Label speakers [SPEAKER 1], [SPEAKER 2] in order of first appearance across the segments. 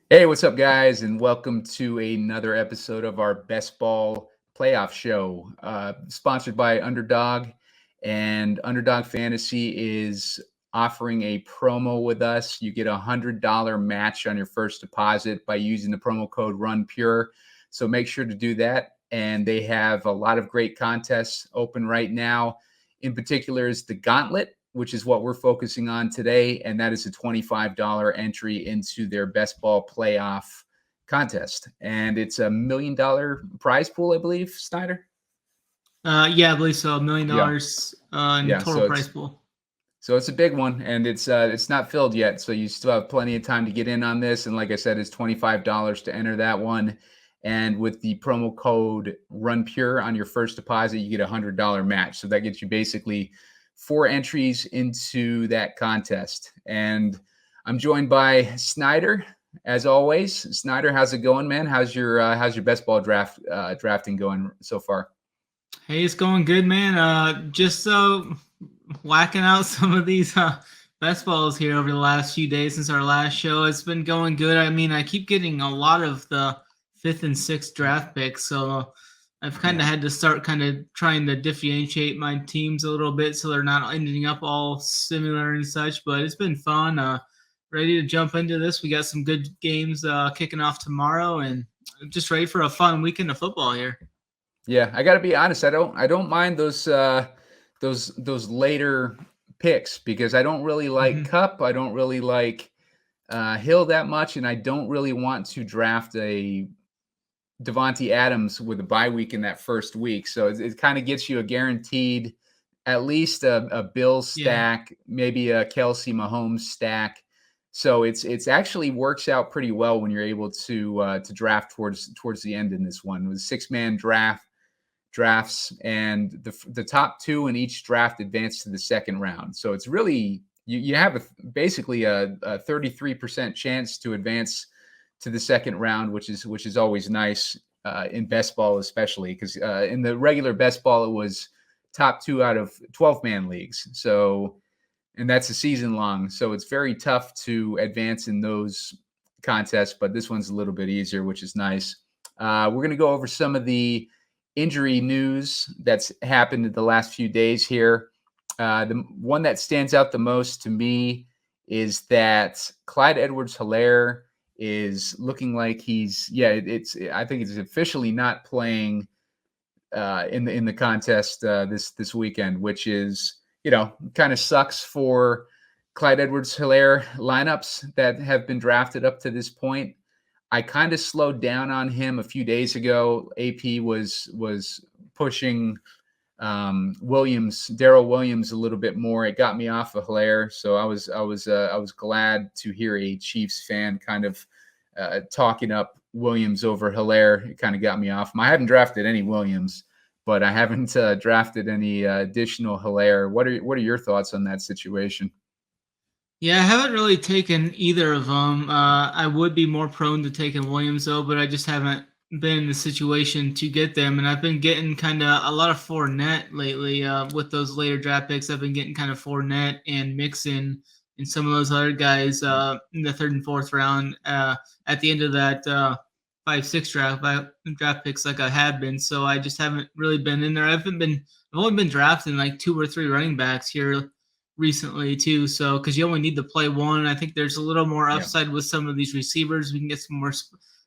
[SPEAKER 1] Hey, what's up, guys, and welcome to another episode of our Best Ball Playoff Show, sponsored by Underdog. And Underdog Fantasy is offering a promo with us. You get a $100 match on your first deposit by using the promo code RUNPURE. So make sure to do that. And they have a lot of great contests open right now. In particular, is the Gauntlet, which is what we're focusing on today, and that is a $25 entry into their best ball playoff contest. And it's $1 million prize pool, I believe, Snyder?
[SPEAKER 2] Yeah, I believe so. $1 million
[SPEAKER 1] Yeah.
[SPEAKER 2] in
[SPEAKER 1] Yeah.
[SPEAKER 2] total prize pool.
[SPEAKER 1] So it's a big one, and it's not filled yet, so you still have plenty of time to get in on this. And like I said, it's $25 to enter that one. And with the promo code RUNPURE on your first deposit, you get a $100 match. So that gets you basically 4 entries into that contest. And I'm joined by Snyder, as always. Snyder, how's it going, man? How's your best ball drafting going so far?
[SPEAKER 2] Hey, it's going good, man. Just whacking out some of these best balls here over the last few days since our last show. It's been going good. I mean, I keep getting a lot of the 5th and 6th draft picks, so I've kind of had to start kind of trying to differentiate my teams a little bit so they're not ending up all similar and such. But it's been fun. Ready to jump into this. We got some good games kicking off tomorrow, and just ready for a fun weekend of football here.
[SPEAKER 1] Yeah, I got to be honest. I don't mind those later picks because I don't really like Cup. I don't really like Hill that much, and I don't really want to draft a Devontae Adams with a bye week in that first week. So it kind of gets you a guaranteed at least a Bills stack, maybe a Kelsey Mahomes stack. So it's actually works out pretty well when you're able to draft towards the end in this one. It was 6-man drafts, and the top 2 in each draft advance to the second round. So it's really you have basically a 33% chance to advance to the second round, which is always nice in best ball, especially because in the regular best ball it was top 2 out of 12-man leagues. So, and that's a season long, so it's very tough to advance in those contests. But this one's a little bit easier, which is nice. We're going to go over some of the injury news that's happened in the last few days here. The one that stands out the most to me is that Clyde Edwards-Helaire is looking like I think it's officially not playing in the contest this weekend, which is, kind of sucks for Clyde Edwards-Helaire lineups that have been drafted up to this point. I kind of slowed down on him a few days ago. AP was pushing Darrell Williams a little bit more. It got me off of Helaire, so I was glad to hear a Chiefs fan kind of talking up Williams over Helaire. It kind of got me off him. I haven't drafted any Williams, but I haven't drafted any additional Helaire. What are your thoughts on that situation?
[SPEAKER 2] Yeah, I haven't really taken either of them. I would be more prone to taking Williams though, but I just haven't been in the situation to get them. And I've been getting kind of a lot of Fournette lately with those later draft picks. I've been getting kind of Fournette and Mixon and some of those other guys in the 3rd and 4th round at the end of that 5-6 draft picks like I have been. So I just haven't really been in there. I've only been drafting like 2 or 3 running backs here recently too, so because you only need to play one. I think there's a little more upside with some of these receivers. We can get some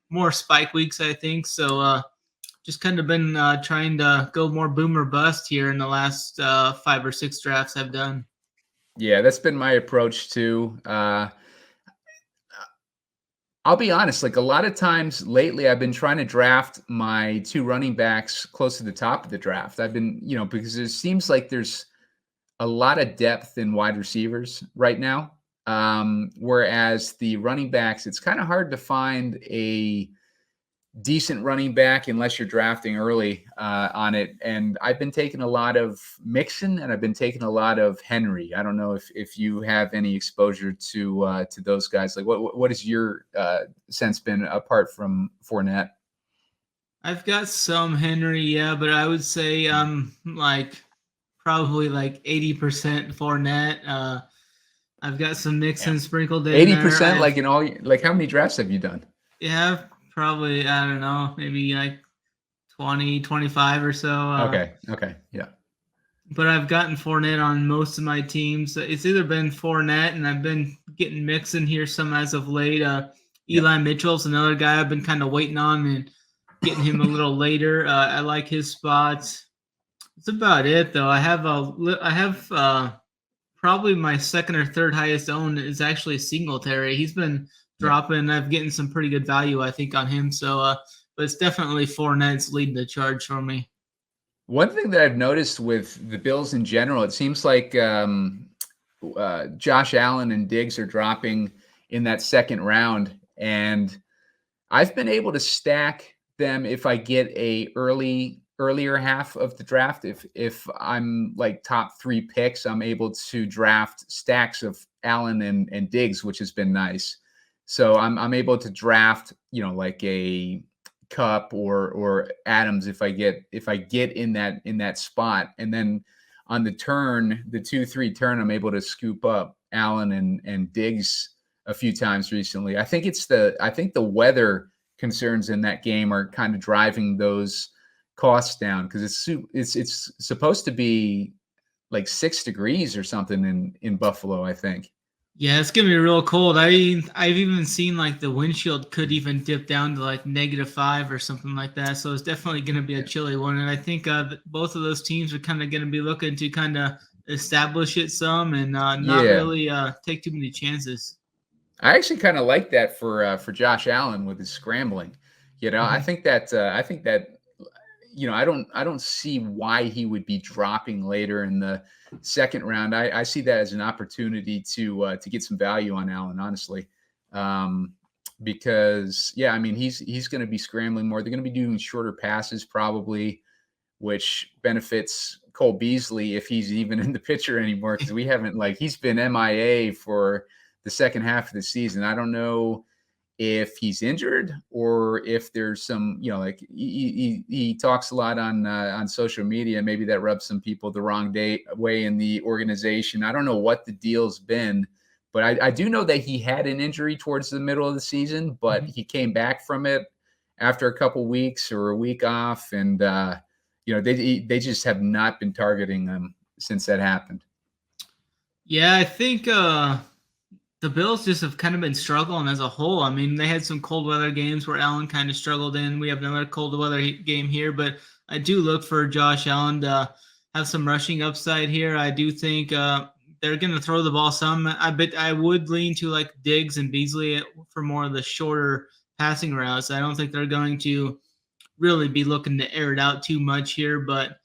[SPEAKER 2] more spike weeks, I think. So just kind of been trying to go more boom or bust here in the last 5 or 6 drafts I've done.
[SPEAKER 1] Yeah, that's been my approach too. I'll be honest, like a lot of times lately, I've been trying to draft my 2 running backs close to the top of the draft. I've been, because it seems like there's a lot of depth in wide receivers right now. Whereas the running backs, it's kind of hard to find a decent running back unless you're drafting early on it. And I've been taking a lot of Mixon and I've been taking a lot of Henry. I don't know if you have any exposure to those guys. Like what has your sense been apart from Fournette?
[SPEAKER 2] I've got some Henry, yeah, but I would say like probably like 80% Fournette. I've got some Mixon sprinkled in
[SPEAKER 1] 80%,
[SPEAKER 2] there.
[SPEAKER 1] like in all, like how many drafts have you done?
[SPEAKER 2] Yeah, probably, I don't know, maybe like 20, 25 or so.
[SPEAKER 1] Okay. Yeah.
[SPEAKER 2] But I've gotten Fournette on most of my teams. It's either been Fournette, and I've been getting Mixon here some as of late.
[SPEAKER 1] Yep.
[SPEAKER 2] Eli Mitchell's another guy I've been kind of waiting on and getting him a little later. I like his spots. That's about it, though. I have probably my second or third highest owned is actually Singletary. He's been dropping. I've getting some pretty good value, I think, on him. So, but it's definitely Fournette's leading the charge for me.
[SPEAKER 1] One thing that I've noticed with the Bills in general, it seems like Josh Allen and Diggs are dropping in that second round, and I've been able to stack them if I get a earlier half of the draft. If I'm like top 3 picks, I'm able to draft stacks of Allen and Diggs, which has been nice. So I'm able to draft, like a Cup or Adams if I get in that spot, and then on the turn, the 2-3 turn, I'm able to scoop up Allen and Diggs a few times recently. I think the weather concerns in that game are kind of driving those costs down, because it's supposed to be like 6 degrees or something in Buffalo, I think.
[SPEAKER 2] Yeah, it's gonna be real cold. I've even seen like the windshield could even dip down to like -5 or something like that. So it's definitely gonna be a chilly one. And I think both of those teams are kind of gonna be looking to kind of establish it some and not really take too many chances.
[SPEAKER 1] I actually kind of like that for Josh Allen with his scrambling. I think that I don't see why he would be dropping later in the second round. I see that as an opportunity to get some value on Allen, honestly, because he's going to be scrambling more. They're going to be doing shorter passes probably, which benefits Cole Beasley if he's even in the picture anymore, because we haven't he's been MIA for the second half of the season. I don't know if he's injured or if there's some, he talks a lot on social media. Maybe that rubs some people the wrong way in the organization. I don't know what the deal's been, but I do know that he had an injury towards the middle of the season, but he came back from it after a couple weeks or a week off. And, they just have not been targeting him since that happened.
[SPEAKER 2] Yeah, I think the Bills just have kind of been struggling as a whole. I mean, they had some cold weather games where Allen kind of struggled in. We have another cold weather game here, but I do look for Josh Allen to have some rushing upside here. I do think they're going to throw the ball some. I bet I would lean to like Diggs and Beasley for more of the shorter passing routes. I don't think they're going to really be looking to air it out too much here, but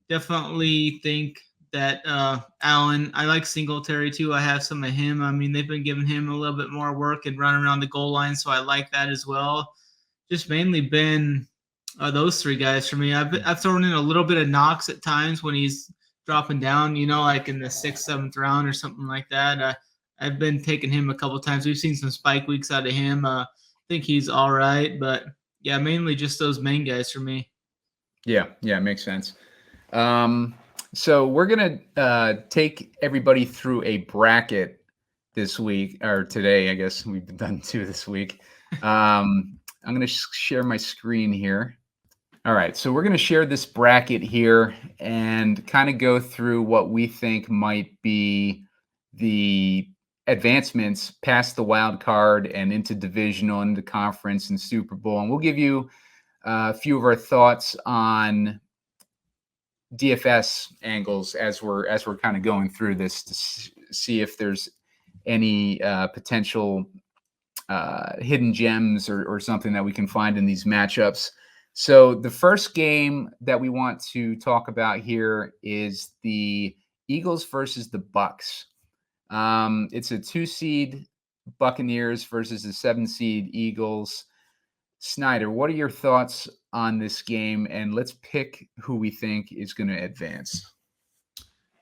[SPEAKER 2] definitely think that Allen, I like Singletary too. I have some of him. I mean, they've been giving him a little bit more work and running around the goal line, so I like that as well. Just mainly been those 3 guys for me. I've thrown in a little bit of Knox at times when he's dropping down, like in the 6th, 7th round or something like that. I've been taking him a couple times. We've seen some spike weeks out of him. I think he's all right, but yeah, mainly just those main guys for me.
[SPEAKER 1] Yeah, it makes sense. So we're going to take everybody through a bracket this week, or today, I guess. We've done 2 this week. I'm going to share my screen here. All right, so we're going to share this bracket here and kind of go through what we think might be the advancements past the wild card and into divisional, into conference and Super Bowl. And we'll give you a few of our thoughts on DFS angles as we're kind of going through this to see if there's any potential hidden gems or something that we can find in these matchups. So the first game that we want to talk about here is the Eagles versus the Bucks. It's a 2-seed Buccaneers versus the 7-seed Eagles. Snyder, what are your thoughts on this game? And let's pick who we think is going to advance.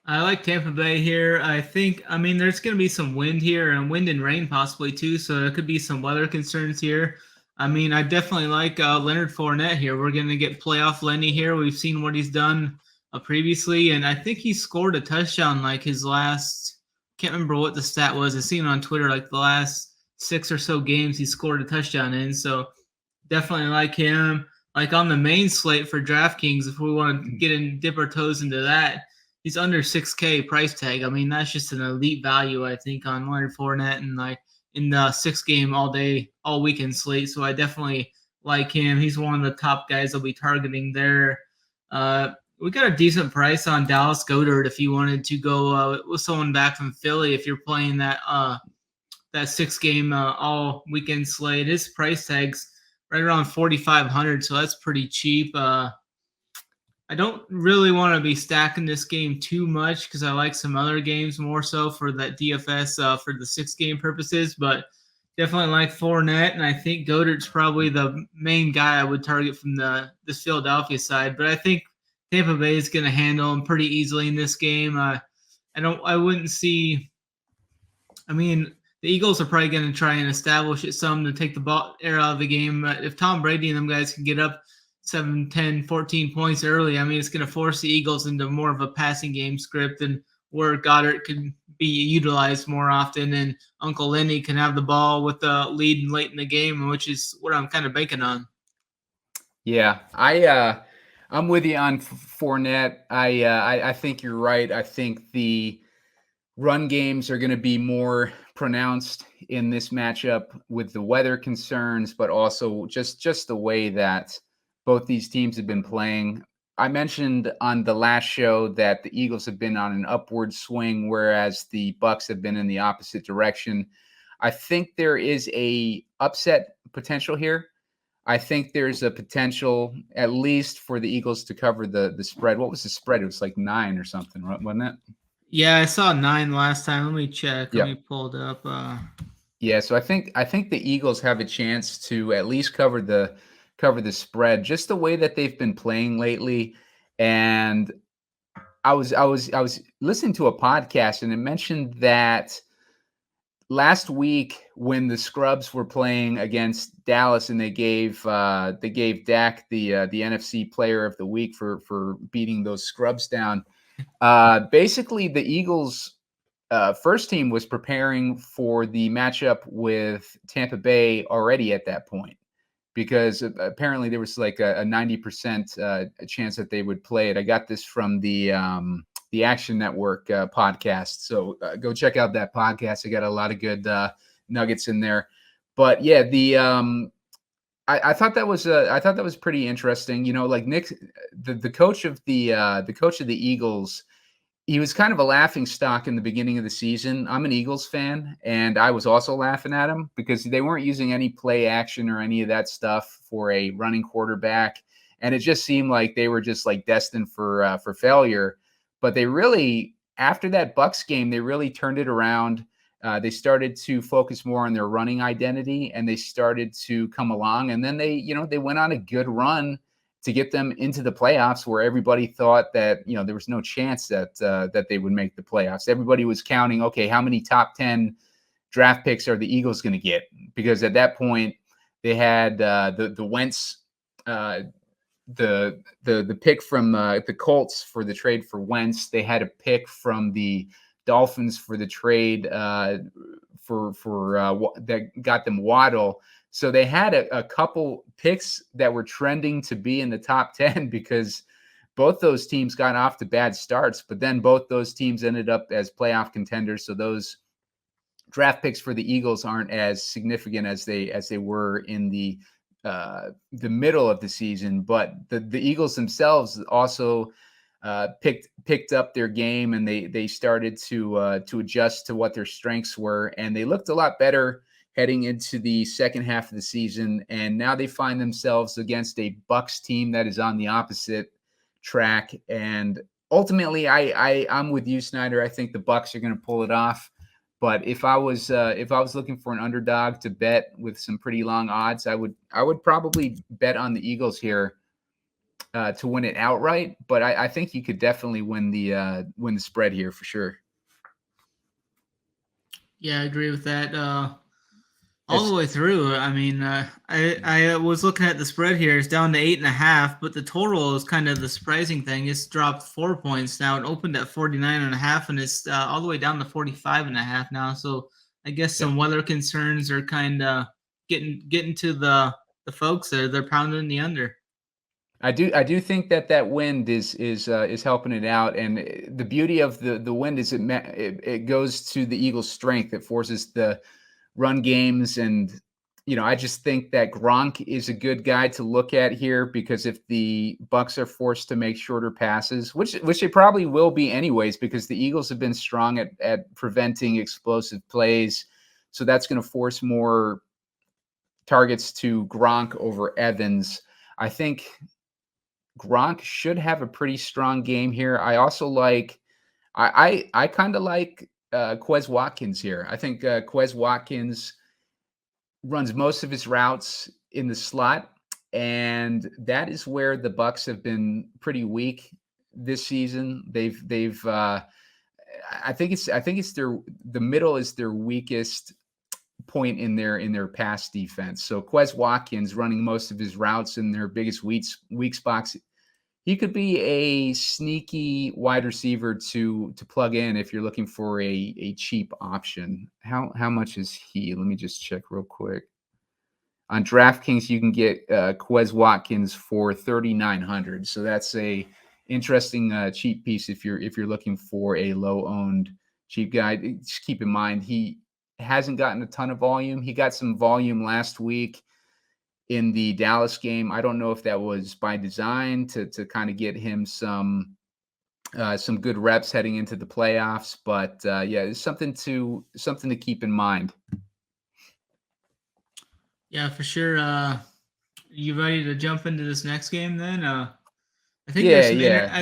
[SPEAKER 2] I like Tampa Bay here. There's going to be some wind here and wind and rain possibly too. So there could be some weather concerns here. I definitely like Leonard Fournette here. We're going to get playoff Lenny here. We've seen what he's done previously. And I think he scored a touchdown like his last can't remember what the stat was. I seen it on Twitter, like the last 6 or so games he scored a touchdown in. So definitely like him. Like on the main slate for DraftKings, if we want to get in, dip our toes into that, he's under 6K price tag. I mean, that's just an elite value, I think, on Leonard Fournette and like in the 6-game all day, all weekend slate. So I definitely like him. He's one of the top guys I'll be targeting there. We got a decent price on Dallas Goedert if you wanted to go with someone back from Philly. If you're playing that 6-game all weekend slate, his price tag's right around 4,500, so that's pretty cheap. I don't really want to be stacking this game too much because I like some other games more so for that DFS for the 6-game purposes, but definitely like Fournette, and I think Goedert's probably the main guy I would target from this Philadelphia side. But I think Tampa Bay is going to handle him pretty easily in this game. I wouldn't see. I mean, the Eagles are probably going to try and establish it some to take the ball air out of the game. If Tom Brady and them guys can get up 7, 10, 14 points early, I mean, it's going to force the Eagles into more of a passing game script and where Goddard can be utilized more often, and Uncle Lenny can have the ball with the lead late in the game, which is what I'm kind of banking on.
[SPEAKER 1] Yeah, I'm with you on Fournette. I think you're right. I think the run games are going to be more pronounced in this matchup with the weather concerns, but also just the way that both these teams have been playing. I mentioned on the last show that the Eagles have been on an upward swing, whereas the Bucs have been in the opposite direction. I think there is a upset potential here. I think there's a potential, at least for the Eagles to cover the spread. What was the spread? It was like 9 or something, wasn't it?
[SPEAKER 2] Yeah, I saw 9 last time. Let me check.
[SPEAKER 1] Yep.
[SPEAKER 2] Let me pull it up.
[SPEAKER 1] Yeah, so I think the Eagles have a chance to at least cover the spread, just the way that they've been playing lately. And I was listening to a podcast, and it mentioned that last week when the Scrubs were playing against Dallas, and they gave Dak the NFC Player of the Week for beating those Scrubs down. Basically, the Eagles' first team was preparing for the matchup with Tampa Bay already at that point, because apparently there was like a 90% chance that they would play it. I got this from the Action Network podcast, so go check out that podcast. I got a lot of good nuggets in there. But yeah, I thought that was pretty interesting. You know, like Nick, the coach of the Eagles, he was kind of a laughing stock in the beginning of the season. I'm an Eagles fan, and I was also laughing at him because they weren't using any play action or any of that stuff for a running quarterback, and it just seemed like they were just like destined for failure. But they really, after that Bucs game, they really turned it around. They started to focus more on their running identity, and they started to come along. And then they went on a good run to get them into the playoffs, where everybody thought that there was no chance that they would make the playoffs. Everybody was counting, okay, how many top 10 draft picks are the Eagles going to get? Because at that point they had the Wentz. The pick from the Colts for the trade for Wentz. They had a pick from the Dolphins for the trade that got them Waddle. So they had a couple picks that were trending to be in the top 10 because both those teams got off to bad starts, but then both those teams ended up as playoff contenders. So those draft picks for the Eagles aren't as significant as they were in the middle of the season. But the Eagles themselves also picked up their game, and they started to adjust to what their strengths were, and they looked a lot better heading into the second half of the season. And now they find themselves against a Bucs team that is on the opposite track. And ultimately, I'm with you, Snyder. I think the Bucs are going to pull it off. But if I was looking for an underdog to bet with some pretty long odds, I would probably bet on the Eagles here to win it outright. But I think you could definitely win the spread here for sure.
[SPEAKER 2] Yeah, I agree with that. All the way through. I mean, I was looking at the spread here. It's down to 8.5, but the total is kind of the surprising thing. It's dropped 4 points now. It opened at 49.5, and it's all the way down to 45.5 now. So I guess some weather concerns are kind of getting to the folks there. They're pounding the under.
[SPEAKER 1] I do think that wind is helping it out, and the beauty of the wind is it goes to the Eagles' strength. It forces the run games, and I just think that Gronk is a good guy to look at here, because if the Bucs are forced to make shorter passes, which they probably will be anyways, because the Eagles have been strong at preventing explosive plays, so that's going to force more targets to Gronk over Evans. I think Gronk should have a pretty strong game here. I also like, I kind of like Quez Watkins here. I think Quez Watkins runs most of his routes in the slot, and that is where the Bucs have been pretty weak this season. I think it's the middle is their weakest point in their pass defense. So Quez Watkins running most of his routes in their biggest weak spots. He could be a sneaky wide receiver to plug in if you're looking for a cheap option. How much is he? Let me just check real quick. On DraftKings, you can get Quez Watkins for $3,900. So that's a interesting cheap piece if you're looking for a low-owned cheap guy. Just keep in mind he hasn't gotten a ton of volume. He got some volume last week in the Dallas game. I don't know if that was by design to kind of get him some good reps heading into the playoffs, but it's something to keep in mind.
[SPEAKER 2] Yeah, for sure. You ready to jump into this next game then? I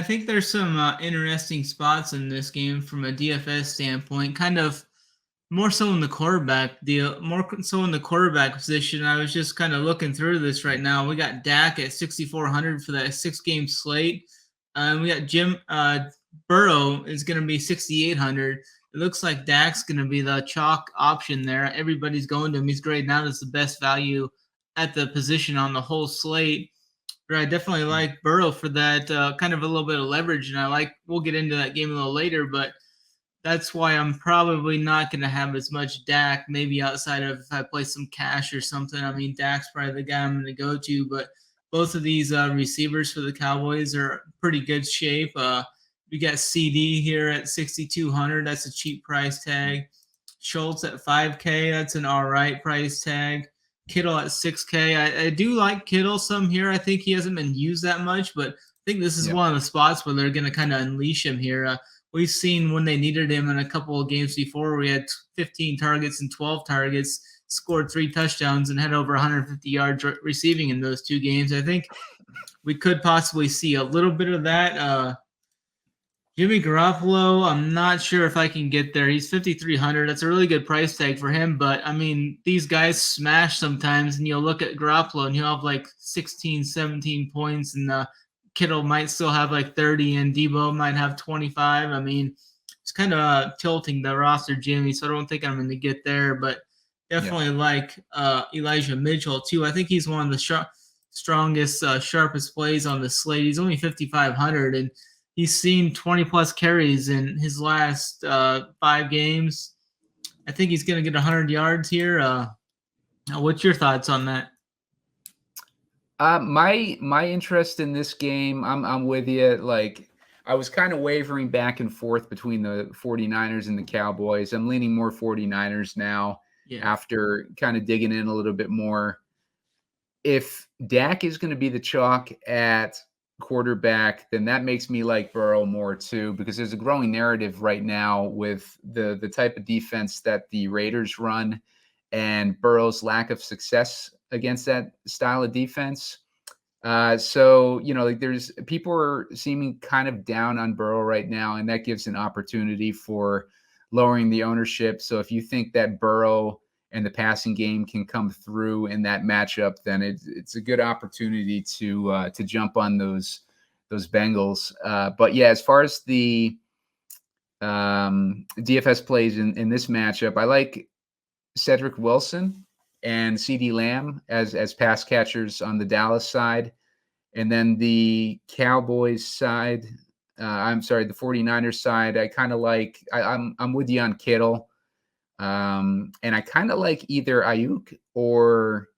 [SPEAKER 2] think there's some interesting spots in this game from a DFS standpoint. Kind of more so in the quarterback position. I was just kind of looking through this right now. We got Dak at 6,400 for that 6-game slate. We got Burrow is going to be 6,800. It looks like Dak's going to be the chalk option there. Everybody's going to him. He's graded out as the best value at the position on the whole slate. But I definitely like Burrow for that kind of a little bit of leverage, and we'll get into that game a little later, but that's why I'm probably not going to have as much Dak, maybe outside of if I play some cash or something. I mean, Dak's probably the guy I'm going to go to, but both of these receivers for the Cowboys are pretty good shape. We got CD here at 6,200. That's a cheap price tag. Schultz at 5K. That's an all right price tag. Kittle at 6K. I do like Kittle some here. I think he hasn't been used that much, but I think this is one of the spots where they're going to kind of unleash him here. We've seen when they needed him in a couple of games before, we had 15 targets and 12 targets, scored 3 touchdowns, and had over 150 yards receiving in those 2 games. I think we could possibly see a little bit of that. Jimmy Garoppolo, I'm not sure if I can get there. He's 5,300. That's a really good price tag for him. But, I mean, these guys smash sometimes, and you'll look at Garoppolo, and he'll have like 16, 17 points, and Kittle might still have like 30, and Debo might have 25. I mean, it's kind of tilting the roster, Jimmy, so I don't think I'm going to get there. But definitely like Elijah Mitchell, too. I think he's one of the strongest, sharpest plays on the slate. He's only 5,500, and he's seen 20-plus carries in his last 5 games. I think he's going to get 100 yards here. What's your thoughts on that?
[SPEAKER 1] My interest in this game, I'm with you. Like, I was kind of wavering back and forth between the 49ers and the Cowboys. I'm leaning more 49ers now after kind of digging in a little bit more. If Dak is going to be the chalk at quarterback, then that makes me like Burrow more too, because there's a growing narrative right now with the type of defense that the Raiders run and Burrow's lack of success against that style of defense. So, there's people are seeming kind of down on Burrow right now, and that gives an opportunity for lowering the ownership. So if you think that Burrow and the passing game can come through in that matchup, then it's a good opportunity to jump on those Bengals. But yeah, as far as the DFS plays in this matchup, I like Cedric Wilson and CeeDee Lamb as pass catchers on the Dallas side. And then the Cowboys side, the 49ers side, I kind of like, I'm with you on Kittle. And I kind of like either Ayuk or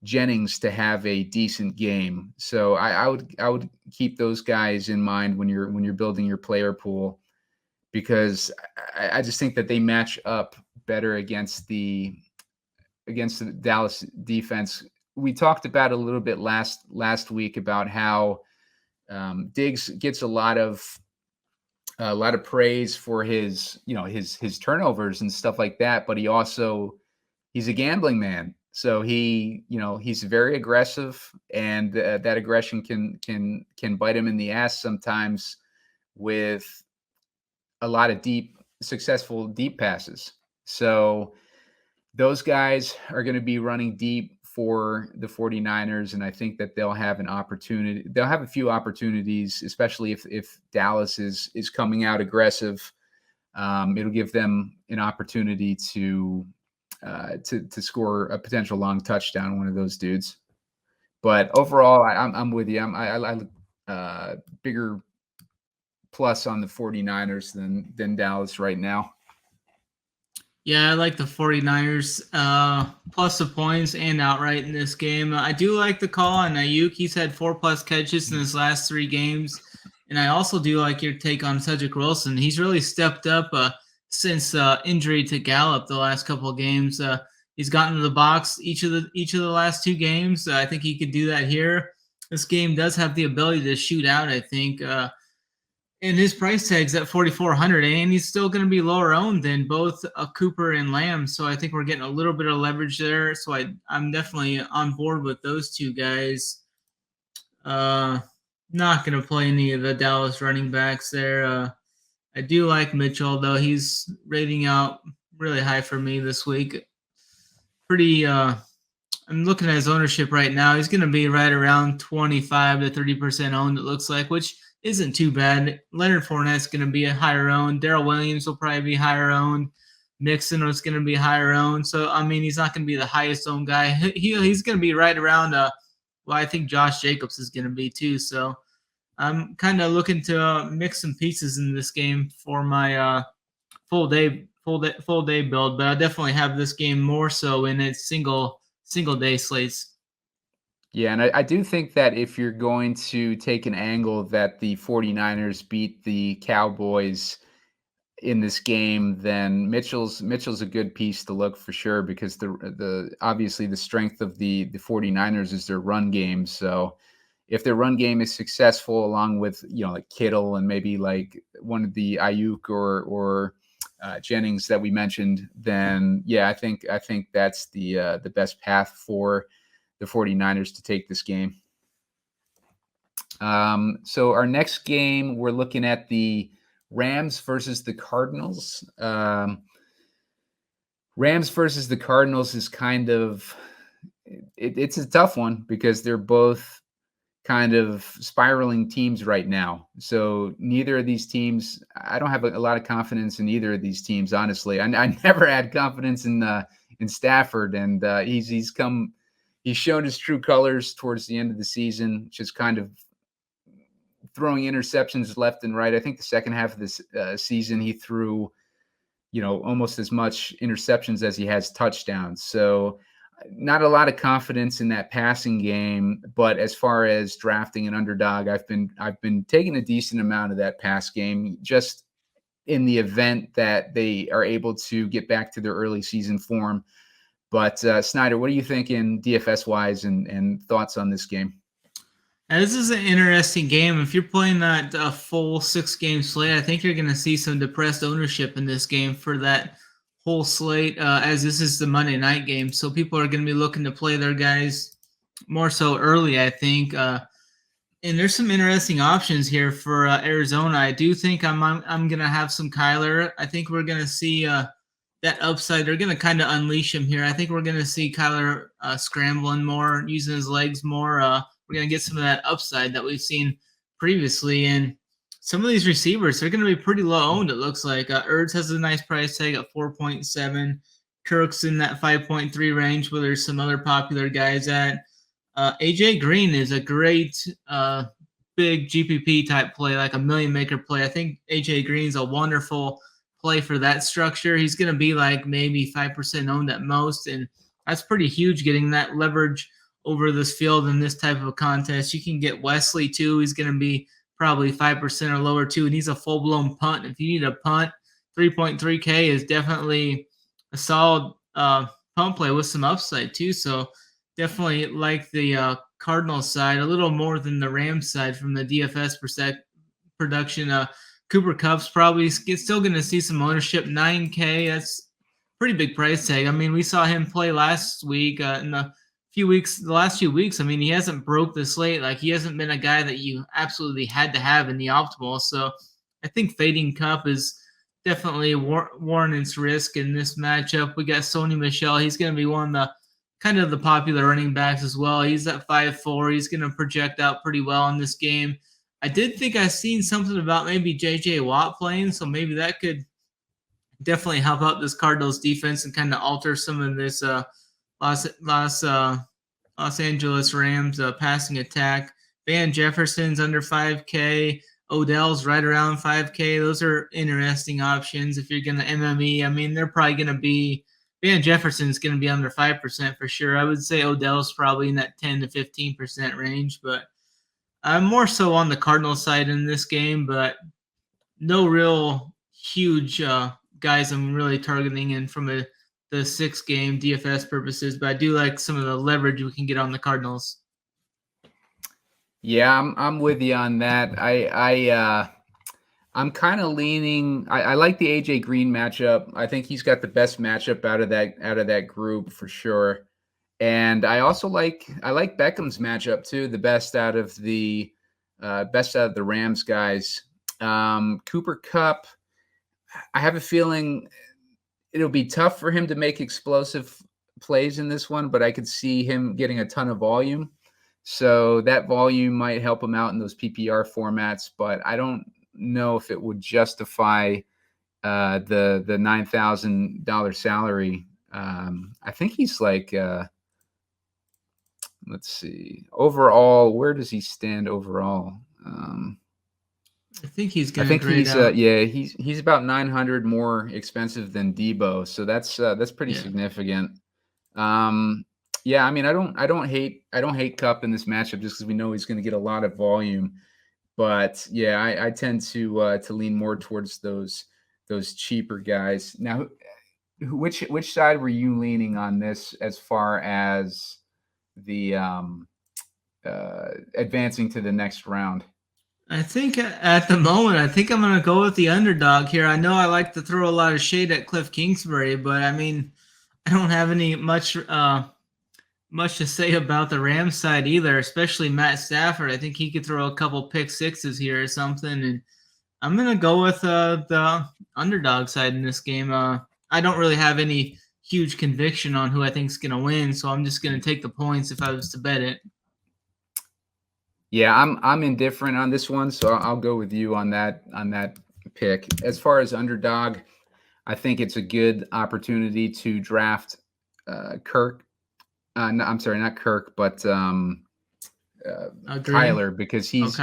[SPEAKER 1] Jennings to have a decent game. So I would keep those guys in mind when you're building your player pool, because I just think that they match up better against the Dallas defense. We talked about a little bit last week about how Diggs gets a lot of praise for his turnovers and stuff like that, but he's a gambling man. So he's very aggressive, and that aggression can bite him in the ass sometimes with a lot of successful deep passes. So those guys are going to be running deep for the 49ers, and I think that they'll have an opportunity. They'll have a few opportunities, especially if Dallas is coming out aggressive. It'll give them an opportunity to score a potential long touchdown, one of those dudes. But overall, I'm with you. I bigger plus on the 49ers than Dallas right now.
[SPEAKER 2] Yeah, I like the 49ers plus the points and outright in this game. I do like the call on Ayuk. He's had 4+ catches in his last 3 games. And I also do like your take on Cedric Wilson. He's really stepped up since injury to Gallup the last couple of games. He's gotten to the box each of the last 2 games. I think he could do that here. This game does have the ability to shoot out, I think. And his price tag's at $4,400, and he's still going to be lower owned than both Cooper and Lamb. So I think we're getting a little bit of leverage there. So I'm definitely on board with those 2 guys. Not going to play any of the Dallas running backs there. I do like Mitchell, though. He's rating out really high for me this week. I'm looking at his ownership right now. He's going to be right around 25 to 30% owned, it looks like, which isn't too bad. Leonard Fournette's going to be a higher owned. Darrell Williams will probably be higher owned. Mixon was going to be higher owned. So, I mean, he's not going to be the highest owned guy. He's going to be right around, I think Josh Jacobs is going to be too. So I'm kind of looking to mix some pieces in this game for my full day build. But I definitely have this game more so in its single day slates.
[SPEAKER 1] Yeah, and I do think that if you're going to take an angle that the 49ers beat the Cowboys in this game, then Mitchell's a good piece to look for sure, because obviously the strength of the 49ers is their run game. So if their run game is successful, along with like Kittle and maybe like one of the Ayuk or Jennings that we mentioned, then yeah, I think that's the best path for the 49ers to take this game. So our next game, we're looking at the Rams versus the Cardinals. Rams versus the Cardinals is kind of it's a tough one, because they're both kind of spiraling teams right now. So neither of these teams, I don't have a lot of confidence in either of these teams, honestly. I never had confidence in Stafford, and he's shown his true colors towards the end of the season, just kind of throwing interceptions left and right. I think the second half of this season, he threw, almost as much interceptions as he has touchdowns. So not a lot of confidence in that passing game. But as far as drafting an underdog, I've been taking a decent amount of that pass game, just in the event that they are able to get back to their early season form. But Snyder, what are you thinking DFS wise, and thoughts on this game?
[SPEAKER 2] Now, this is an interesting game. If you're playing that full 6-game slate, I think you're going to see some depressed ownership in this game for that whole slate, as this is the Monday night game. So people are going to be looking to play their guys more so early, I think. And there's some interesting options here for Arizona. I do think I'm going to have some Kyler. I think we're going to see that upside. They're going to kind of unleash him here. I think we're going to see Kyler scrambling more, using his legs more. We're going to get some of that upside that we've seen previously. And some of these receivers, they're going to be pretty low owned, it looks like. Ertz has a nice price tag at 4.7. Kirk's in that 5.3 range, where there's some other popular guys at. AJ Green is a great big GPP type play, like a million maker play. I think AJ Green's a wonderful play for that structure. He's going to be like maybe 5% owned at most, and that's pretty huge, getting that leverage over this field in this type of a contest. You can get Wesley too. He's going to be probably 5% or lower too, and he's a full-blown punt. If you need a punt, 3.3K is definitely a solid punt play with some upside too. So definitely like the Cardinals side a little more than the Rams side from the DFS production. Cooper Kupp's probably still going to see some ownership. 9K, that's pretty big price tag. I mean, we saw him play last week in the last few weeks. I mean, he hasn't broke the slate. Like, he hasn't been a guy that you absolutely had to have in the optimal. So I think fading Kupp is definitely warrant its risk in this matchup. We got Sony Michelle. He's going to be one of the kind of the popular running backs as well. He's at 5'4". He's going to project out pretty well in this game. I did think I seen something about maybe J.J. Watt playing, so maybe that could definitely help out this Cardinals defense and kind of alter some of this Los Angeles Rams passing attack. Van Jefferson's under 5K. Odell's right around 5K. Those are interesting options if you're going to MME. I mean, they're probably going to be Van Jefferson's going to be under 5% for sure. I would say Odell's probably in that 10 to 15% range, but I'm more so on the Cardinals side in this game, but no real huge guys I'm really targeting in from the 6-game DFS purposes, but I do like some of the leverage we can get on the Cardinals.
[SPEAKER 1] Yeah, I'm with you on that. I'm kind of leaning. I like the AJ Green matchup. I think he's got the best matchup out of that group for sure. And I also like Beckham's matchup too, the best out of the Rams guys. Cooper Kupp, I have a feeling it'll be tough for him to make explosive plays in this one, but I could see him getting a ton of volume. So that volume might help him out in those PPR formats, but I don't know if it would justify the $9,000 salary. I think he's like let's see. Overall, where does he stand overall?
[SPEAKER 2] I think he's going to grade out.
[SPEAKER 1] He's about 900 more expensive than Debo, so that's pretty significant. I mean, I don't hate Kupp in this matchup just because we know he's going to get a lot of volume. But yeah, I tend to lean more towards those cheaper guys. Now, which side were you leaning on this as far as the advancing to the next round?
[SPEAKER 2] I think at the moment, I'm going to go with the underdog here. I know I like to throw a lot of shade at Cliff Kingsbury, but I mean, I don't have any much to say about the Rams side either, especially Matt Stafford. I think he could throw a couple pick sixes here or something, and I'm going to go with the underdog side in this game. I don't really have any huge conviction on who I think is going to win, so I'm just going to take the points if I was to bet it.
[SPEAKER 1] Yeah, I'm indifferent on this one, so I'll go with you on that pick. As far as underdog, I think it's a good opportunity to draft Kirk. No, I'm sorry, not Kirk, but Kyler, because he's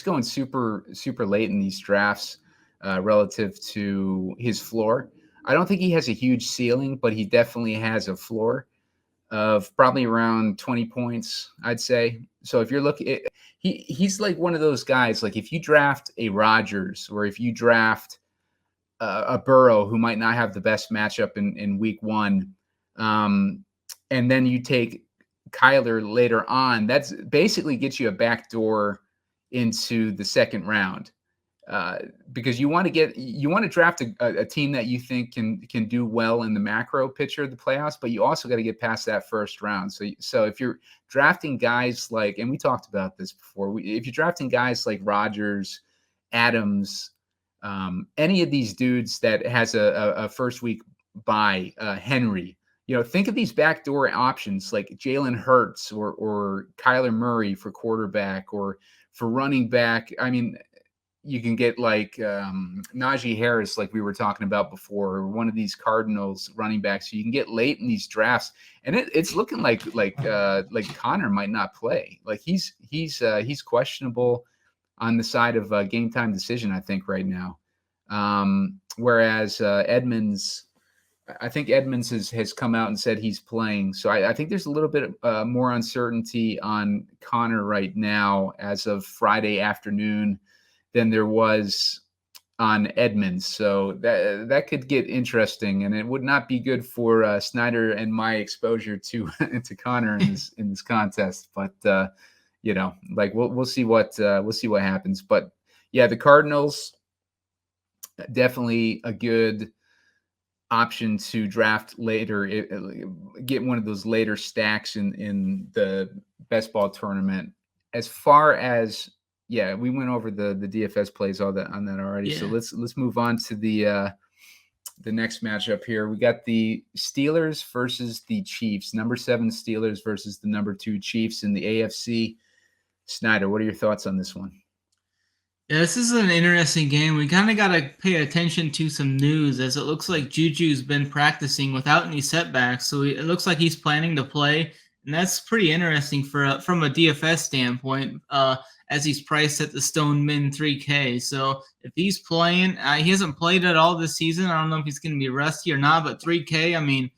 [SPEAKER 1] going super late in these drafts relative to his floor. I don't think he has a huge ceiling, but he definitely has a floor of probably around 20 points, I'd say. So if you're looking at, he's like one of those guys, like if you draft a Rodgers or if you draft a Burrow who might not have the best matchup in week one, and then you take Kyler later on, that's basically gets you a backdoor into the second round. Because you want to draft a team that you think can do well in the macro picture of the playoffs, but you also got to get past that first round. So if you're drafting guys like, and we talked about this before, if you're drafting guys like Rodgers, Adams, any of these dudes that has a first week bye, Henry, think of these backdoor options like Jalen Hurts or Kyler Murray for quarterback or for running back. I mean, you can get like Najee Harris, like we were talking about before, or one of these Cardinals running backs. So you can get late in these drafts, and it's looking like Connor might not play. Like he's questionable on the side of game time decision, I think, right now. Whereas Edmonds, I think Edmonds has come out and said he's playing. So I think there's a little bit more uncertainty on Connor right now as of Friday afternoon than there was on Edmonds. So that could get interesting, and it would not be good for Snyder and my exposure to to Connor in this contest. But like we'll see what happens. But yeah, the Cardinals definitely a good option to draft later, get one of those later stacks in the best ball tournament. As far as we went over the DFS plays on that already. Yeah. So let's move on to the next matchup here. We got the Steelers versus the Chiefs. Number 7 Steelers versus the number 2 Chiefs in the AFC. Snyder, what are your thoughts on this one?
[SPEAKER 2] Yeah, this is an interesting game. We kind of got to pay attention to some news, as it looks like Juju's been practicing without any setbacks. So it looks like he's planning to play, and that's pretty interesting from a DFS standpoint, as he's priced at the Stone Min 3K. So if he's playing, he hasn't played at all this season. I don't know if he's going to be rusty or not, but 3K, I mean,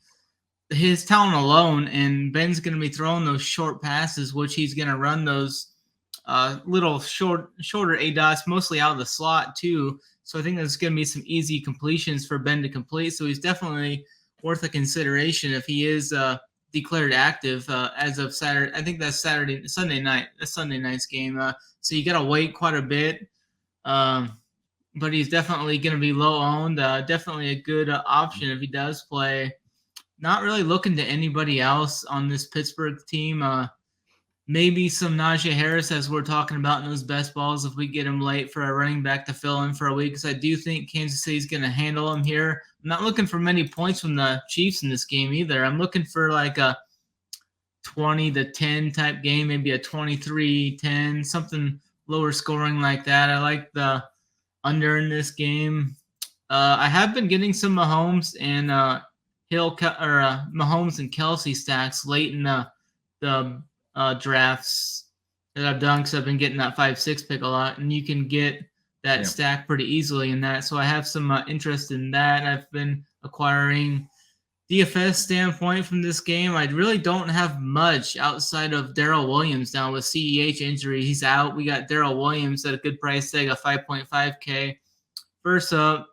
[SPEAKER 2] his talent alone, and Ben's going to be throwing those short passes, which he's going to run those little shorter A-dots, mostly out of the slot too. So I think there's going to be some easy completions for Ben to complete. So he's definitely worth a consideration if he is declared active as of Saturday. I think that's Sunday night. That's Sunday night's game. So you got to wait quite a bit. But he's definitely going to be low owned. Definitely a good option if he does play. Not really looking to anybody else on this Pittsburgh team. Maybe some Najee Harris, as we're talking about in those best balls, if we get him late for a running back to fill in for a week, because I do think Kansas City's going to handle him here. I'm not looking for many points from the Chiefs in this game either. I'm looking for like a 20-10 type game, maybe a 23-10, something lower scoring like that. I like the under in this game. I have been getting some Mahomes and Mahomes and Kelsey stacks late in the drafts that I've done, because I've been getting that 5-6 pick a lot, and you can get that stack pretty easily in that. So I have some interest in that. I've been acquiring DFS standpoint from this game. I really don't have much outside of Darrell Williams now with CEH injury. He's out. We got Darrell Williams at a good price tag of 5.5K. First up,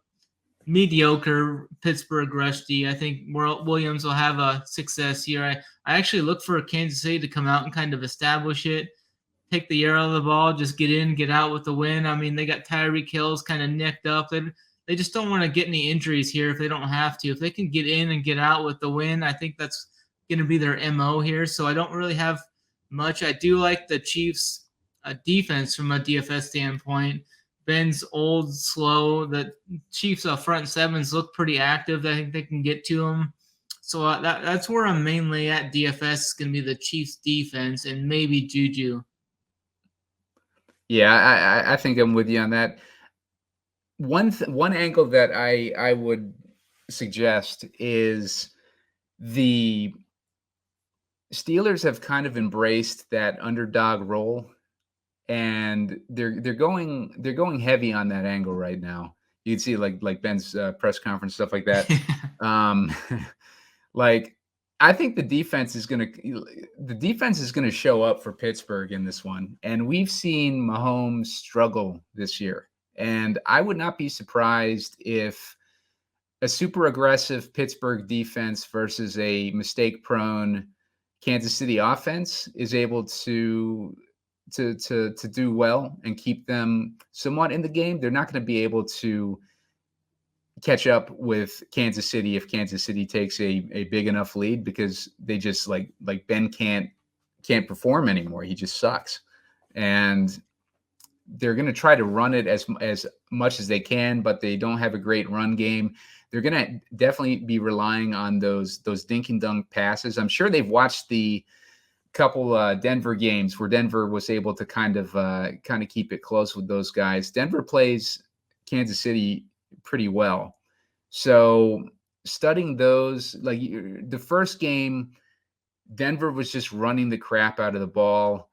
[SPEAKER 2] mediocre Pittsburgh rush D. I think Williams will have a success here. I actually look for Kansas City to come out and kind of establish it, take the air out of the ball, just get in, get out with the win. I mean, they got Tyreek Hill's kind of nicked up. They just don't want to get any injuries here if they don't have to. If they can get in and get out with the win, I think that's going to be their MO here. So I don't really have much. I do like the Chiefs' defense from a DFS standpoint. Ben's old, slow. The Chiefs' front sevens look pretty active. I think they can get to them. So that's where I'm mainly at DFS. It's going to be the Chiefs' defense and maybe Juju.
[SPEAKER 1] Yeah, I think I'm with you on that. One angle that I would suggest is the Steelers have kind of embraced that underdog role, and they're going heavy on that angle right now. You can see like Ben's press conference, stuff like that. Like, I think the defense is going to show up for Pittsburgh in this one, and we've seen Mahomes struggle this year. And I would not be surprised if a super aggressive Pittsburgh defense versus a mistake-prone Kansas City offense is able to do well and keep them somewhat in the game. They're not going to be able to catch up with Kansas City if Kansas City takes a big enough lead, because they just like Ben can't perform anymore. He just sucks. And they're going to try to run it as much as they can, but they don't have a great run game. They're going to definitely be relying on those dink and dunk passes. I'm sure they've watched the couple Denver games where Denver was able to kind of keep it close with those guys. Denver plays Kansas City pretty well. So studying those, like the first game, Denver was just running the crap out of the ball,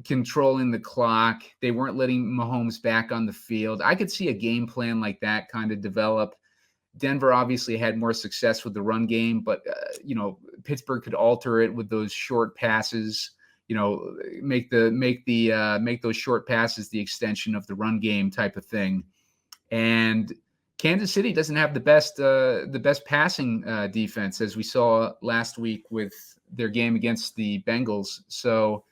[SPEAKER 1] controlling the clock. They weren't letting Mahomes back on the field. I could see a game plan like that kind of develop. Denver obviously had more success with the run game, but Pittsburgh could alter it with those short passes. Make those short passes the extension of the run game type of thing. And Kansas City doesn't have the best passing defense, as we saw last week with their game against the Bengals. So,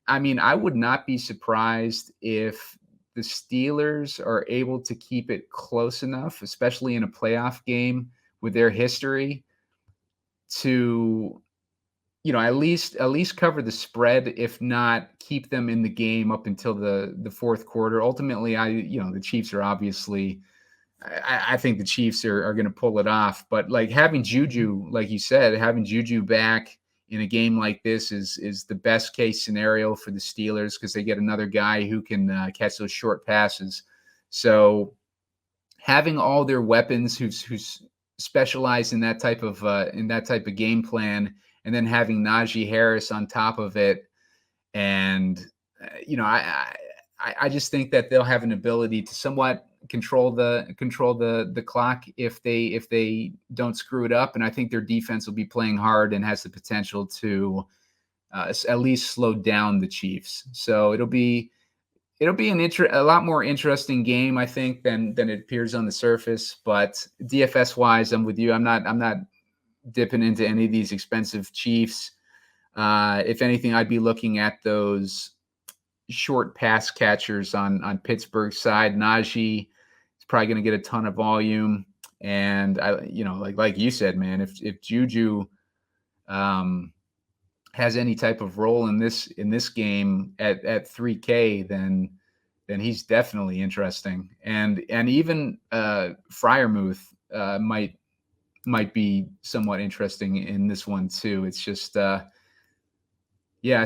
[SPEAKER 1] I mean, I would not be surprised if the Steelers are able to keep it close enough, especially in a playoff game with their history, to at least cover the spread, if not keep them in the game up until the fourth quarter. Ultimately, the Chiefs are obviously, I think the Chiefs are going to pull it off. But like having Juju, like you said, having Juju back in a game like this is the best case scenario for the Steelers, because they get another guy who can catch those short passes. So having all their weapons who's specialize in that type of game plan, and then having Najee Harris on top of it, and I just think that they'll have an ability to somewhat control the clock if they don't screw it up. And I think their defense will be playing hard and has the potential to at least slow down the Chiefs. So it'll be a lot more interesting game, I think, than it appears on the surface. But DFS wise, I'm with you. I'm not dipping into any of these expensive Chiefs. If anything, I'd be looking at those short pass catchers on Pittsburgh's side. Najee is probably going to get a ton of volume, and like you said, man, if Juju has any type of role in this game at 3K, then he's definitely interesting, and even Freiermuth might be somewhat interesting in this one too. It's just I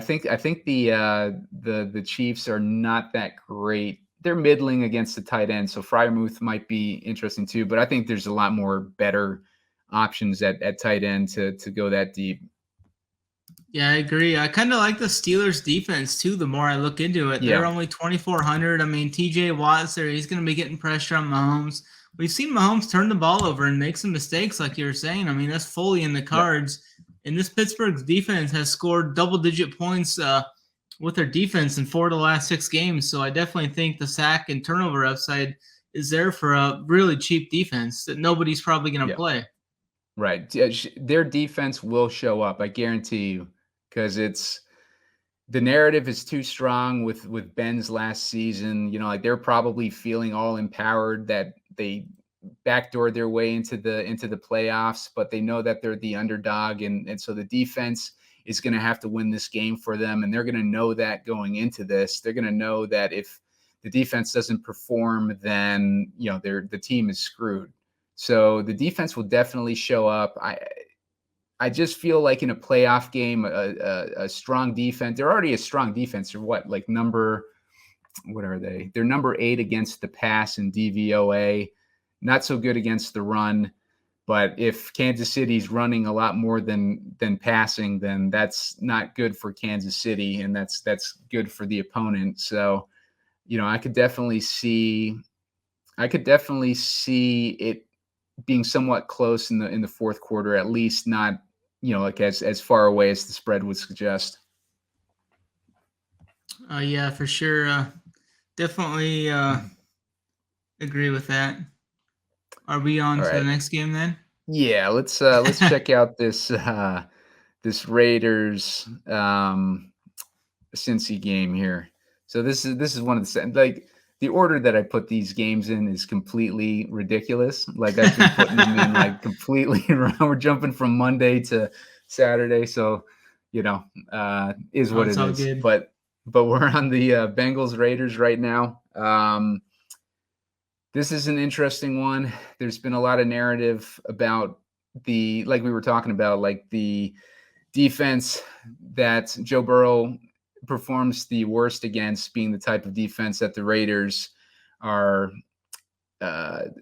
[SPEAKER 1] think the Chiefs are not that great. They're middling against the tight end, so Freiermuth might be interesting too. But I think there's a lot more better options at tight end to go that deep.
[SPEAKER 2] Yeah, I agree. I kind of like the Steelers defense too. The more I look into it, they're only 2,400. I mean, TJ Watt's there. He's going to be getting pressure on Mahomes. We've seen Mahomes turn the ball over and make some mistakes, like you were saying. I mean, that's fully in the cards. Yep. And this Pittsburgh's defense has scored double-digit points with their defense in 4 of the last 6 games. So I definitely think the sack and turnover upside is there for a really cheap defense that nobody's probably going to play.
[SPEAKER 1] Right. Their defense will show up, I guarantee you, because the narrative is too strong with Ben's last season. Like they're probably feeling all empowered that they backdoored their way into the playoffs, but they know that they're the underdog, and so the defense is going to have to win this game for them, and they're going to know that going into this. They're going to know that if the defense doesn't perform, then the team is screwed. So the defense will definitely show up. I just feel like in a playoff game, a strong defense. They're already a strong defense. Or what are they? They're number 8 against the pass in DVOA. Not so good against the run, but if Kansas City's running a lot more than passing, then that's not good for Kansas City, and that's good for the opponent. So, I could definitely see it being somewhat close in the fourth quarter, at least not like as far away as the spread would suggest.
[SPEAKER 2] Yeah, for sure. Definitely agree with that. Are we on to the next game then?
[SPEAKER 1] Yeah, let's check out this Raiders Cincy game here. So this is one of the order that I put these games in is completely ridiculous. Like I've been putting them in like completely around. We're jumping from Monday to Saturday, so is what it is.
[SPEAKER 2] Good.
[SPEAKER 1] But we're on the Bengals Raiders right now. This is an interesting one. There's been a lot of narrative about like we were talking about, like the defense that Joe Burrow performs the worst against, being the type of defense that the Raiders are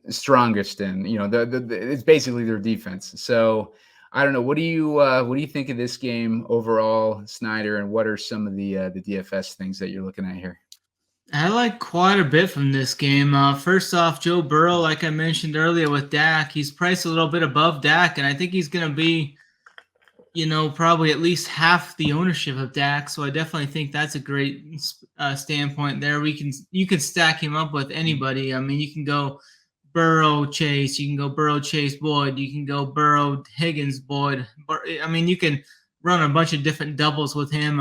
[SPEAKER 1] strongest in. It's basically their defense. So I don't know. What do you think of this game overall, Snyder? And what are some of the DFS things that you're looking at here?
[SPEAKER 2] I like quite a bit from this game. First off, Joe Burrow, like I mentioned earlier with Dak, he's priced a little bit above Dak, and I think he's going to be, probably at least half the ownership of Dak. So I definitely think that's a great standpoint there. You can stack him up with anybody. I mean, you can go Burrow Chase, you can go Burrow Chase Boyd, you can go Burrow Higgins Boyd. I mean, you can run a bunch of different doubles with him.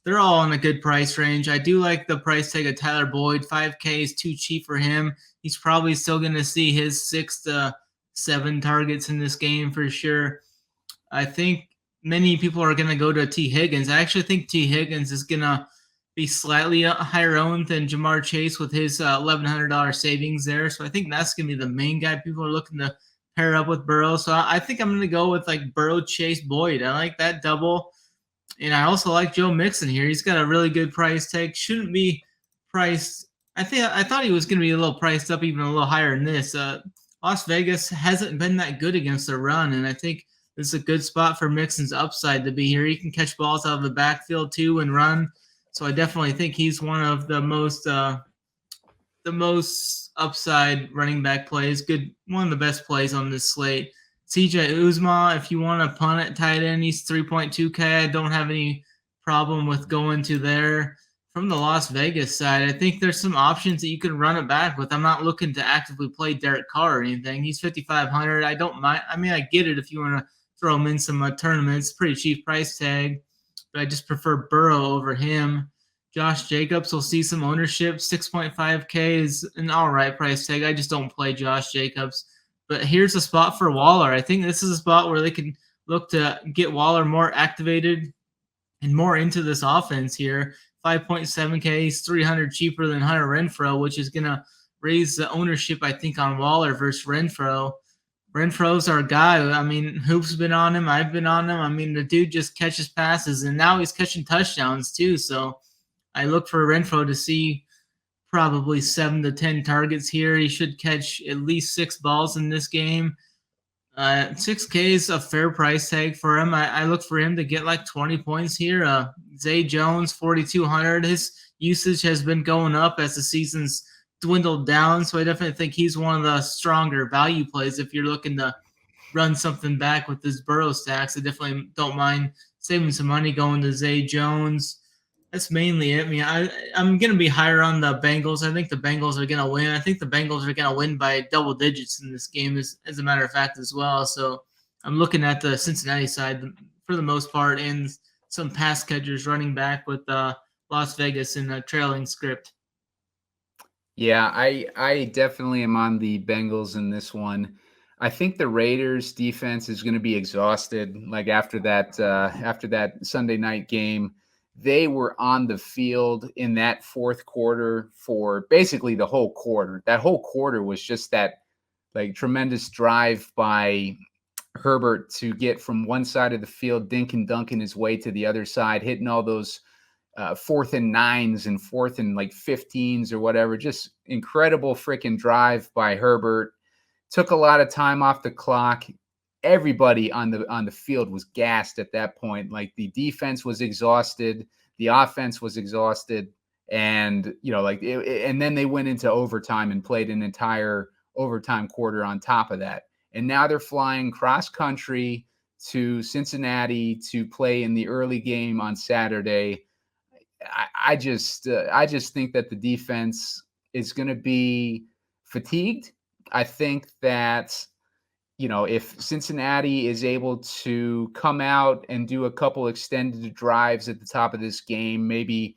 [SPEAKER 2] They're all in a good price range. I do like the price tag of Tyler Boyd. $5K is too cheap for him. He's probably still going to see his 6 to 7 targets in this game for sure. I think many people are going to go to T. Higgins. I actually think T. Higgins is going to be slightly higher owned than Jamar Chase with his $1,100 savings there. So I think that's going to be the main guy people are looking to pair up with Burrow. So I think I'm going to go with like Burrow Chase Boyd. I like that double. And I also like Joe Mixon here. He's got a really good price tag. Shouldn't be priced. I thought he was going to be a little priced up, even a little higher than this. Las Vegas hasn't been that good against the run, and I think this is a good spot for Mixon's upside to be here. He can catch balls out of the backfield too and run. So I definitely think he's one of the most upside running back plays. Good, one of the best plays on this slate. CJ Uzomah, if you want to punt at tight end, he's 3.2K. I don't have any problem with going to there. From the Las Vegas side, I think there's some options that you can run it back with. I'm not looking to actively play Derek Carr or anything. He's 5,500. I don't mind. I mean, I get it if you want to throw him in some tournaments. Pretty cheap price tag, but I just prefer Burrow over him. Josh Jacobs will see some ownership. 6.5K is an all right price tag. I just don't play Josh Jacobs. But here's a spot for Waller. I think this is a spot where they can look to get Waller more activated and more into this offense here. 5.7K is 300 cheaper than Hunter Renfrow, which is going to raise the ownership, I think, on Waller versus Renfrow. Renfro's our guy. I mean, Hoop's been on him. I've been on him. I mean, the dude just catches passes, and now he's catching touchdowns too. So I look for Renfrow to see probably 7 to 10 targets here. He should catch at least 6 balls in this game. 6K is a fair price tag for him. I look for him to get like 20 points here. Zay Jones, 4,200. His usage has been going up as the season's dwindled down, so I definitely think he's one of the stronger value plays if you're looking to run something back with this Burrow stacks. I definitely don't mind saving some money going to Zay Jones. That's mainly it. I mean, I'm going to be higher on the Bengals. I think the Bengals are going to win. I think the Bengals are going to win by double digits in this game, as a matter of fact, as well. So I'm looking at the Cincinnati side for the most part, and some pass catchers running back with Las Vegas in a trailing script.
[SPEAKER 1] Yeah, I definitely am on the Bengals in this one. I think the Raiders defense is going to be exhausted. Like after that Sunday night game, they were on the field in that fourth quarter for basically the whole quarter. That whole quarter was just that like tremendous drive by Herbert to get from one side of the field, dink and dunking his way to the other side, hitting all those 4th and 9s and 4th and like 15s or whatever. Just incredible freaking drive by Herbert. Took a lot of time off the clock. Everybody on the field was gassed at that point. Like the defense was exhausted, the offense was exhausted, and and then they went into overtime and played an entire overtime quarter on top of that. And now they're flying cross country to Cincinnati to play in the early game on Saturday. I just think that the defense is going to be fatigued. I think that if Cincinnati is able to come out and do a couple extended drives at the top of this game, maybe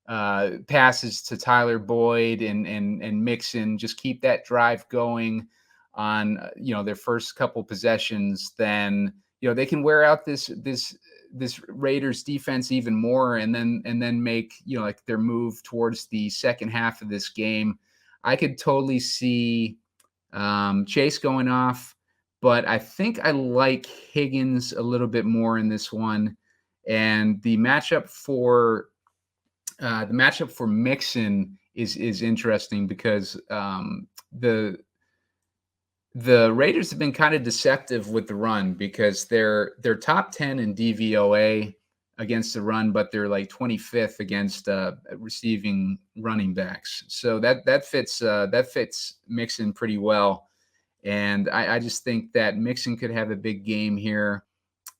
[SPEAKER 1] passes to Tyler Boyd and Mixon, just keep that drive going on their first couple possessions, then they can wear out this Raiders defense even more, and then make like their move towards the second half of this game. I could totally see Chase going off. but I think I like Higgins a little bit more in this one. And the matchup for Mixon is interesting because the Raiders have been kind of deceptive with the run because they're top 10 in DVOA against the run, but they're like 25th against receiving running backs. So that fits Mixon pretty well. And I just think that Mixon could have a big game here.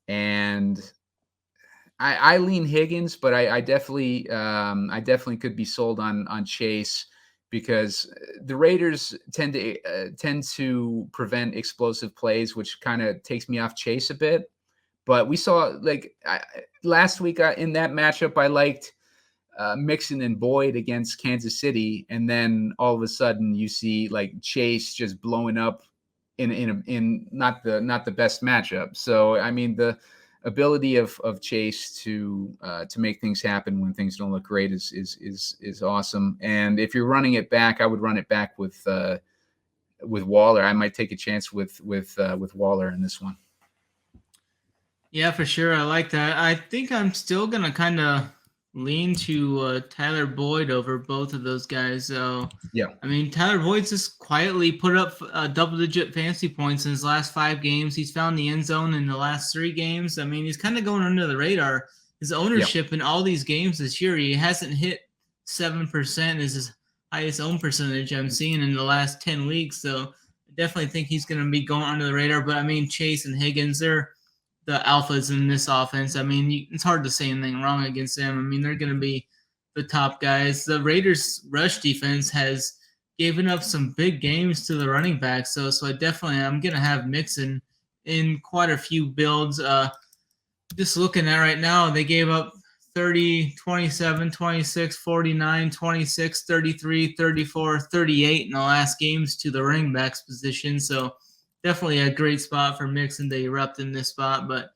[SPEAKER 1] And I lean Higgins, but I definitely could be sold on Chase because the Raiders tend to prevent explosive plays, which kind of takes me off Chase a bit. But we saw last week in that matchup, I liked Mixon and Boyd against Kansas City, and then all of a sudden you see like Chase just blowing up in not the best matchup. So I mean the ability of Chase to make things happen when things don't look great is awesome. And if you're running it back, I would run it back with Waller. I might take a chance with Waller in this one.
[SPEAKER 2] Yeah, for sure. I like that. I think I'm still gonna kind of lean to Tyler Boyd over both of those guys. So
[SPEAKER 1] yeah,
[SPEAKER 2] I mean, Tyler Boyd's just quietly put up double-digit fantasy points in his last 5 games. He's found the end zone in the last 3 games. I mean, he's kind of going under the radar. His ownership in all these games this year, he hasn't hit 7%. Is his highest own percentage I'm seeing in the last 10 weeks. So I definitely think he's going to be going under the radar. But I mean, Chase and Higgins, they're the alphas in this offense. I mean, it's hard to say anything wrong against them. I mean, they're going to be the top guys. The Raiders' rush defense has given up some big games to the running backs. So I definitely I'm going to have Mixon in quite a few builds. Just looking at right now, they gave up 30, 27, 26, 49, 26, 33, 34, 38 in the last games to the running backs position. So definitely a great spot for Mixon to erupt in this spot. But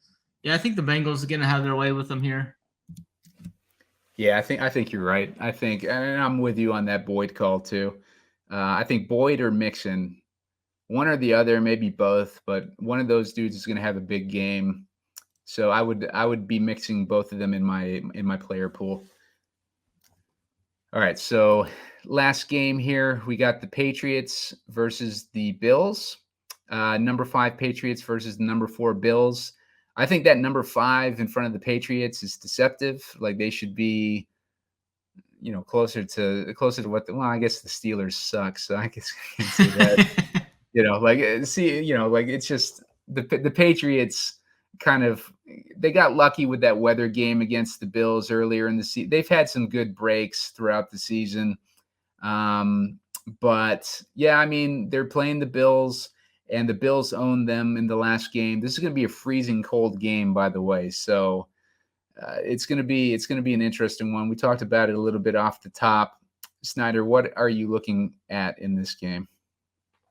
[SPEAKER 2] yeah, I think the Bengals are going to have their way with them here.
[SPEAKER 1] Yeah, I think you're right. And I'm with you on that Boyd call too. I think Boyd or Mixon, one or the other, maybe both, but one of those dudes is going to have a big game. So I would be mixing both of them in my player pool. All right, so last game here, we got the Patriots versus the Bills. Number 5 Patriots versus the number 4 Bills. I think that number 5 in front of the Patriots is deceptive. Like they should be, closer to what. I guess the Steelers suck, so I guess I can say that. It's just the Patriots kind of they got lucky with that weather game against the Bills earlier in the season. They've had some good breaks throughout the season, but yeah, I mean they're playing the Bills. And the Bills own them in the last game. This is going to be a freezing cold game, by the way. So it's going to be an interesting one. We talked about it a little bit off the top. Snyder, what are you looking at in this game?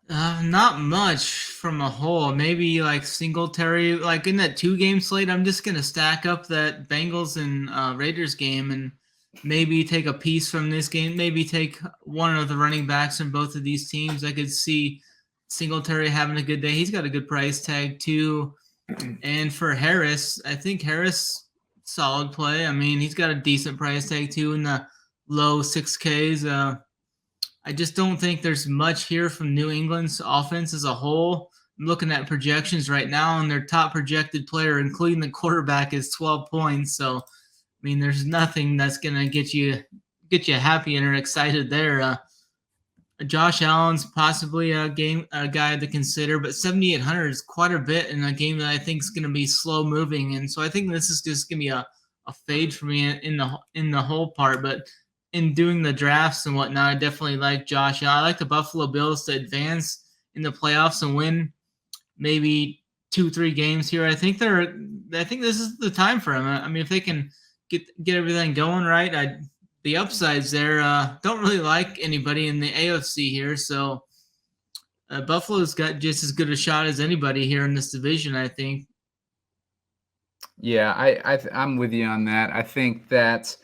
[SPEAKER 2] Not much from a whole. Maybe like Singletary, like in that 2-game slate. I'm just gonna stack up that Bengals and Raiders game and maybe take a piece from this game. Maybe take one of the running backs from both of these teams. I could see Singletary having a good day. He's got a good price tag too. And for Harris, I think Harris, solid play. I mean, he's got a decent price tag too in the low 6Ks. I just don't think there's much here from New England's offense as a whole. I'm looking at projections right now, and their top projected player, including the quarterback, is 12 points. So, I mean, there's nothing that's going to get you happy and excited there. Josh Allen's possibly a guy to consider, but 7,800 is quite a bit in a game that I think is going to be slow moving, and so I think this is just going to be a fade for me in the whole part. But in doing the drafts and whatnot, I definitely like Josh Allen. I like the Buffalo Bills to advance in the playoffs and win maybe 2-3 games here. I think this is the time for them. I mean, if they can get everything going right, the upsides there. Don't really like anybody in the AFC here, so Buffalo's got just as good a shot as anybody here in this division, I think.
[SPEAKER 1] Yeah, I'm with you on that. I think the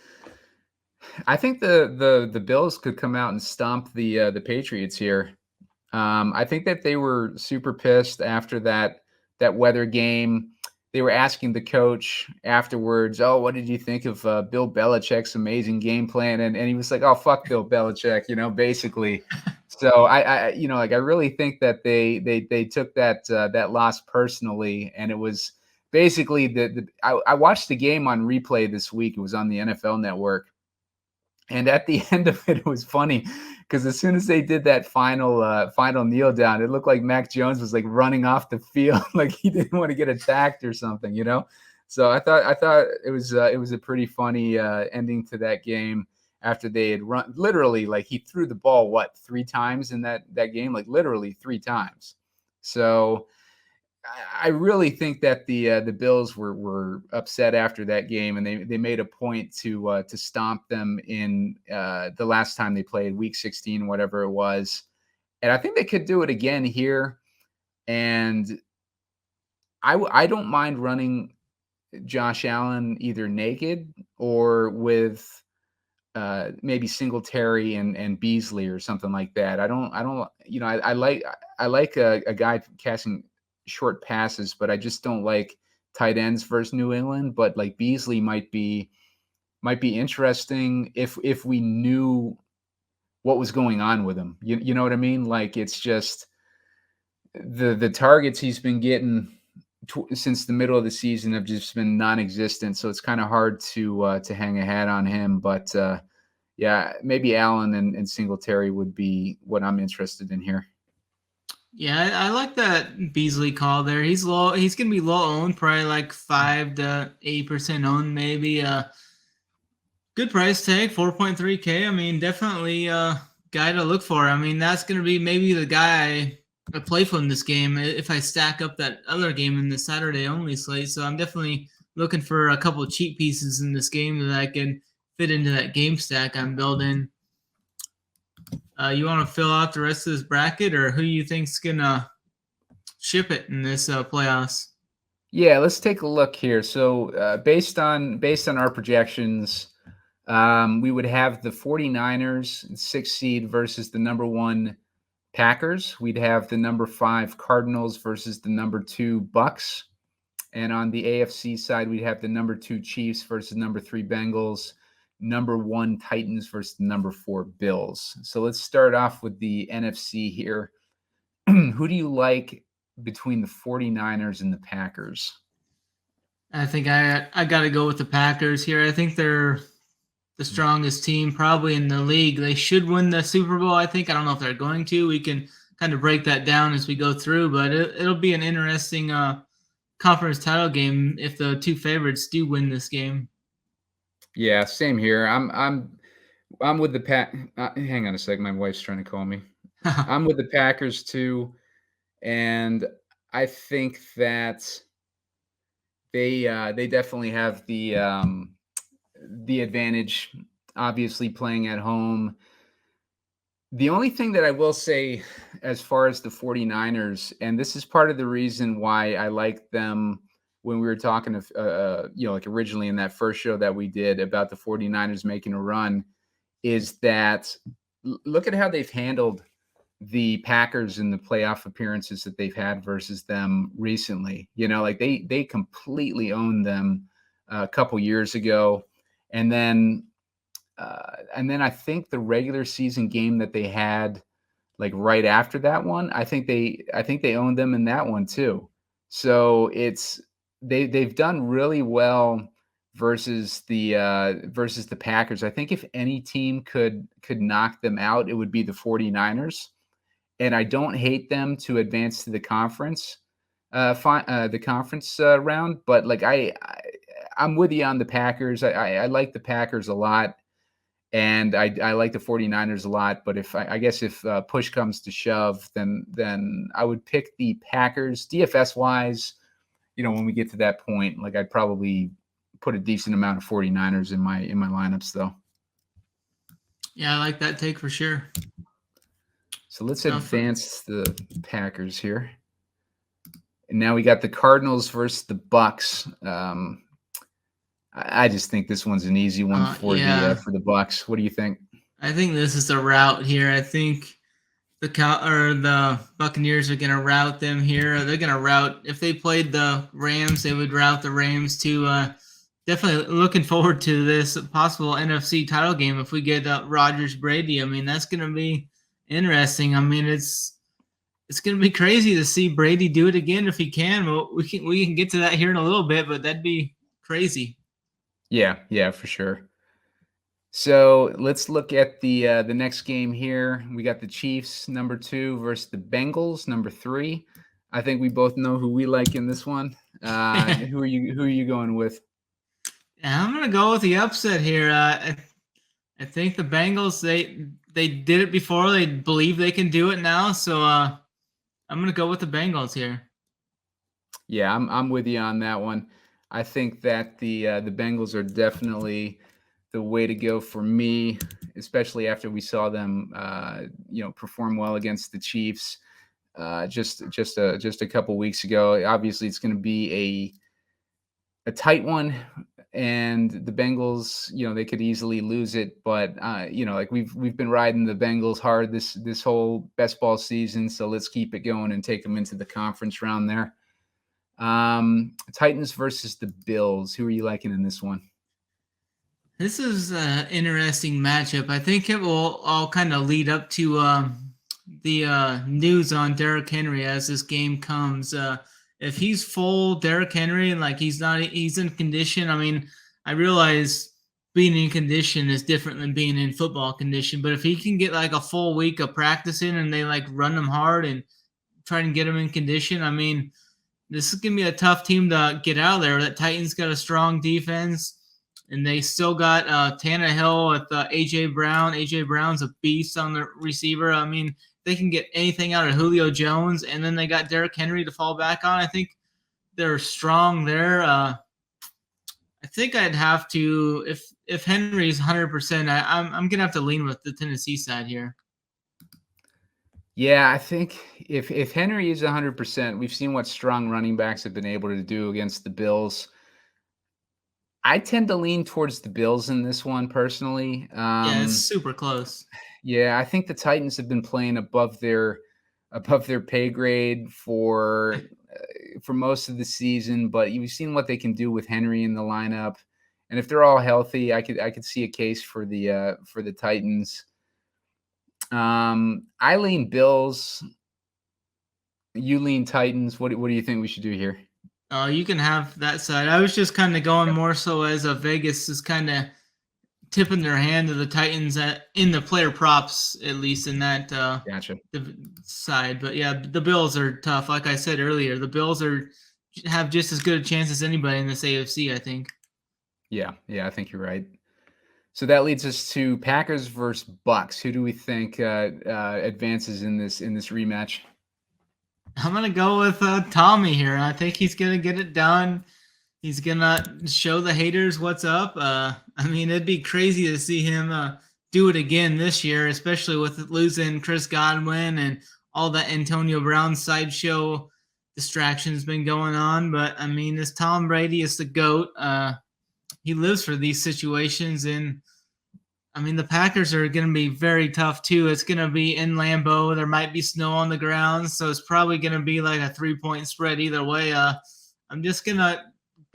[SPEAKER 1] Bills could come out and stomp the Patriots here. I think that they were super pissed after that weather game. They were asking the coach afterwards, "Oh, what did you think of Bill Belichick's amazing game plan?" And he was like, "Oh, fuck Bill Belichick," basically. So I like I really think that they took that that loss personally, and it was basically I watched the game on replay this week. It was on the NFL Network. And at the end of it, it was funny because as soon as they did that final kneel down, it looked like Mac Jones was like running off the field, like he didn't want to get attacked or something, So I thought it was a pretty funny ending to that game after they had run literally like he threw the ball 3 times in that game, like literally 3 times. So I really think that the Bills were upset after that game, and they made a point to stomp them in the last time they played, Week 16, whatever it was. And I think they could do it again here. And I don't mind running Josh Allen either naked or with maybe Singletary and Beasley or something like that. I don't I like a guy casting short passes, but I just don't like tight ends versus New England. But like Beasley might be interesting if we knew what was going on with him. You know what I mean? Like it's just the targets he's been getting since the middle of the season have just been non-existent. So it's kind of hard to hang a hat on him. But yeah, maybe Allen and Singletary would be what I'm interested in here.
[SPEAKER 2] Yeah, I like that Beasley call there. He's low. He's gonna be low owned, probably like 5 to 8% owned, maybe. Good price tag, 4.3K. I mean, definitely a guy to look for. I mean, that's gonna be maybe the guy I play from this game if I stack up that other game in the Saturday only slate. So I'm definitely looking for a couple of cheap pieces in this game that I can fit into that game stack I'm building. You want to fill out the rest of this bracket, or who you think's gonna ship it in this playoffs?
[SPEAKER 1] Yeah, let's take a look here. So based on our projections, we would have the 49ers 6th seed versus the number 1 Packers. We'd have the number 5 Cardinals versus the number 2 Bucks. And on the AFC side, we'd have the number 2 Chiefs versus number 3 Bengals, number 1 Titans versus the number 4 Bills. So let's start off with the NFC here. Who do you like between the 49ers and the Packers?
[SPEAKER 2] I think I got to go with the Packers here. I think they're the strongest team probably in the league. They should win the Super Bowl, I think. I don't know if they're going to. We can kind of break that down as we go through, but it'll be an interesting conference title game if the 2 favorites do win this game.
[SPEAKER 1] Yeah, same here. I'm with the hang on a second. My wife's trying to call me. I'm with the Packers too, and I think that they definitely have the advantage. Obviously, playing at home. The only thing that I will say as far as the 49ers, and this is part of the reason why I like them when we were talking to, like originally in that first show that we did about the 49ers making a run, is that look at how they've handled the Packers in the playoff appearances that they've had versus them recently. Like they completely owned them a couple years ago. And then I think the regular season game that they had, like right after that one, I think they owned them in that one too. So they've done really well versus the Packers. I think if any team could knock them out, it would be the 49ers. And I don't hate them to advance to the conference, round. But like I'm with you on the Packers. I like the Packers a lot. And I like the 49ers a lot, but I guess if push comes to shove, then I would pick the Packers. DFS wise, when we get to that point, like I'd probably put a decent amount of 49ers in my lineups though.
[SPEAKER 2] Yeah, I like that take for sure.
[SPEAKER 1] So let's advance the Packers here. And now we got the Cardinals versus the Bucks. I just think this one's an easy one for the Bucks. What do you think?
[SPEAKER 2] I think this is the route here. I think the Buccaneers are going to rout them here. They're going to rout. If they played the Rams, they would rout the Rams too. Definitely looking forward to this possible NFC title game if we get Rodgers Brady. I mean, that's going to be interesting. I mean, it's going to be crazy to see Brady do it again if he can. Well, we can get to that here in a little bit, but that'd be crazy.
[SPEAKER 1] Yeah, for sure. So let's look at the next game here. We got the Chiefs number 2 versus the Bengals number 3. I think we both know who we like in this one. Who are you going with?
[SPEAKER 2] I'm gonna go with the upset here. I think the Bengals they did it before. They believe they can do it now. So I'm gonna go with the Bengals here.
[SPEAKER 1] Yeah, I'm with you on that one. I think that the Bengals are definitely the way to go for me, especially after we saw them, perform well against the Chiefs just a couple weeks ago. Obviously, it's going to be a tight one, and the Bengals, they could easily lose it. But like we've been riding the Bengals hard this whole best ball season, so let's keep it going and take them into the conference round there. Titans versus the Bills. Who are you liking in this one?
[SPEAKER 2] This is an interesting matchup. I think it will all kind of lead up to the news on Derrick Henry as this game comes. If he's full Derrick Henry and like he's in condition. I mean, I realize being in condition is different than being in football condition, but if he can get like a full week of practicing and they like run him hard and try and get him in condition, I mean, this is going to be a tough team to get out of there. That Titans got a strong defense, and they still got Tannehill with A.J. Brown. A.J. Brown's a beast on the receiver. I mean, they can get anything out of Julio Jones, and then they got Derrick Henry to fall back on. I think they're strong there. I think I'd have to, if Henry's 100%, I'm going to have to lean with the Tennessee side here.
[SPEAKER 1] Yeah, I think if Henry is 100%, we've seen what strong running backs have been able to do against the Bills. I tend to lean towards the Bills in this one personally.
[SPEAKER 2] Yeah, it's super close.
[SPEAKER 1] Yeah, I think the Titans have been playing above their pay grade for most of the season, but you've seen what they can do with Henry in the lineup, and if they're all healthy, I could see a case for the Titans. I lean Bills. You lean Titans. What do you think we should do here?
[SPEAKER 2] You can have that side. I was just kind of going more so as a Vegas is kind of tipping their hand to the Titans in the player props, at least in that
[SPEAKER 1] Gotcha.
[SPEAKER 2] side. But yeah, the Bills are tough. Like I said earlier, the Bills have just as good a chance as anybody in this AFC, I think.
[SPEAKER 1] Yeah, I think you're right. So that leads us to Packers versus Bucks. Who do we think advances in this rematch?
[SPEAKER 2] I'm gonna go with Tommy here. I think he's gonna get it done. He's gonna show the haters what's up. I mean, it'd be crazy to see him do it again this year, especially with losing Chris Godwin and all that Antonio Brown sideshow distractions been going on. But I mean, this Tom Brady is the GOAT. He lives for these situations, and I mean, the Packers are going to be very tough too. It's going to be in Lambeau. There might be snow on the ground, so it's probably going to be like a 3-point spread either way. I'm just going to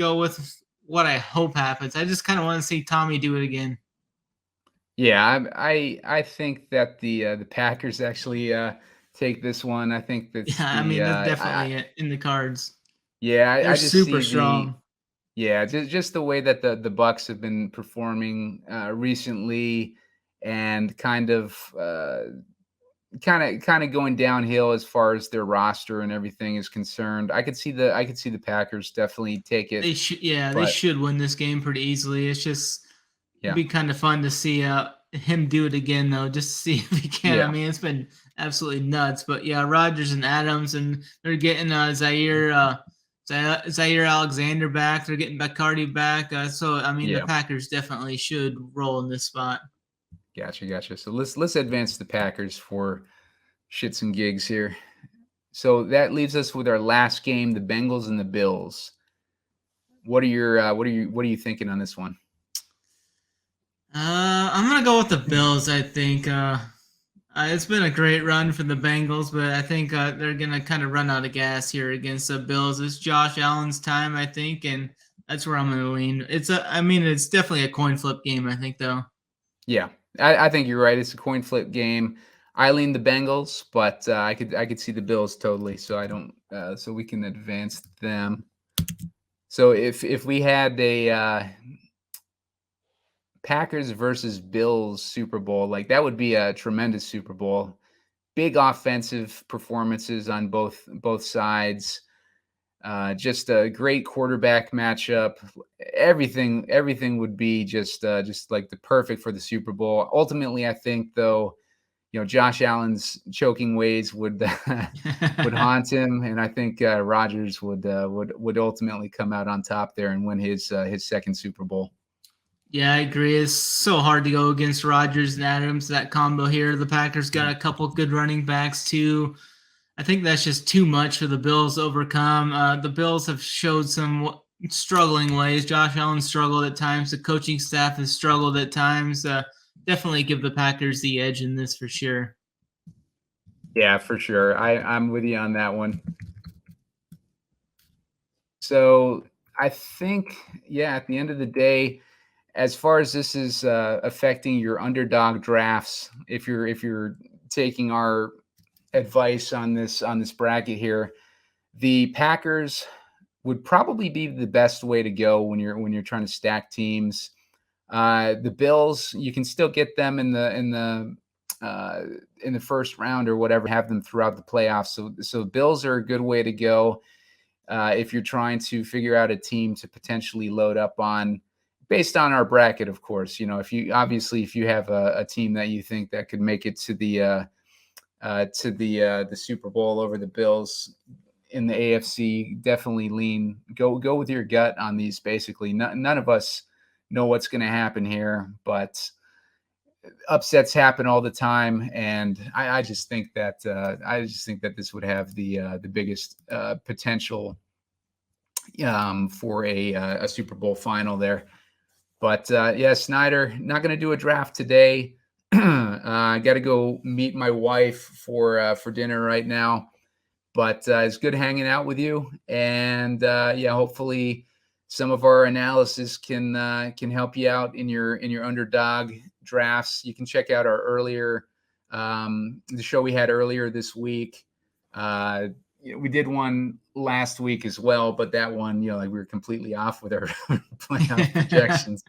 [SPEAKER 2] go with what I hope happens. I just kind of want to see Tommy do it again.
[SPEAKER 1] Yeah, I think that the Packers actually take this one. I think that's
[SPEAKER 2] that's definitely in the cards.
[SPEAKER 1] Yeah,
[SPEAKER 2] They're
[SPEAKER 1] I just
[SPEAKER 2] super
[SPEAKER 1] see
[SPEAKER 2] strong.
[SPEAKER 1] Yeah, just the way that the Bucks have been performing recently, and kind of going downhill as far as their roster and everything is concerned. I could see the Packers definitely take it.
[SPEAKER 2] They should win this game pretty easily. It's just it'd be kind of fun to see him do it again, though, just to see if he can.
[SPEAKER 1] Yeah.
[SPEAKER 2] I mean, it's been absolutely nuts. But yeah, Rodgers and Adams, and they're getting Zaire Alexander back. They're getting Bacardi back. So I mean, the Packers definitely should roll in this spot.
[SPEAKER 1] Gotcha. So let's advance the Packers for shits and gigs here. So that leaves us with our last game, the Bengals and the Bills. What are you thinking on this one?
[SPEAKER 2] I'm gonna go with the Bills. I think. It's been a great run for the Bengals, but I think they're going to kind of run out of gas here against the Bills. It's Josh Allen's time, I think, and that's where I'm going to lean. It's definitely a coin flip game, I think, though.
[SPEAKER 1] Yeah, I think you're right. It's a coin flip game. I lean the Bengals, but I could see the Bills totally. So I don't. So we can advance them. So if we had a Packers versus Bills Super Bowl, like that would be a tremendous Super Bowl. Big offensive performances on both sides. Just a great quarterback matchup. Everything would be just like the perfect for the Super Bowl. Ultimately, I think though, Josh Allen's choking ways would would haunt him, and I think Rodgers would ultimately come out on top there and win his second Super Bowl.
[SPEAKER 2] Yeah, I agree. It's so hard to go against Rodgers and Adams, that combo here. The Packers got a couple good running backs too. I think that's just too much for the Bills to overcome. The Bills have showed some struggling ways. Josh Allen struggled at times. The coaching staff has struggled at times. Definitely give the Packers the edge in this for sure.
[SPEAKER 1] Yeah, for sure. I'm with you on that one. So I think, yeah, at the end of the day, as far as this is affecting your underdog drafts, if you're taking our advice on this bracket here, the Packers would probably be the best way to go when you're trying to stack teams. The Bills, you can still get them in the first round or whatever, have them throughout the playoffs. So Bills are a good way to go if you're trying to figure out a team to potentially load up on, based on our bracket, of course. If you have a team that you think that could make it to the Super Bowl over the Bills in the AFC, definitely go with your gut on these. Basically, none of us know what's going to happen here, but upsets happen all the time, and I just think that this would have the biggest potential for a Super Bowl final there. But yeah, Snyder, not going to do a draft today. I got to go meet my wife for dinner right now. But it's good hanging out with you, and yeah, hopefully some of our analysis can help you out in your underdog drafts. You can check out our earlier the show we had earlier this week. We did one last week as well, but that one, we were completely off with our playoff projections.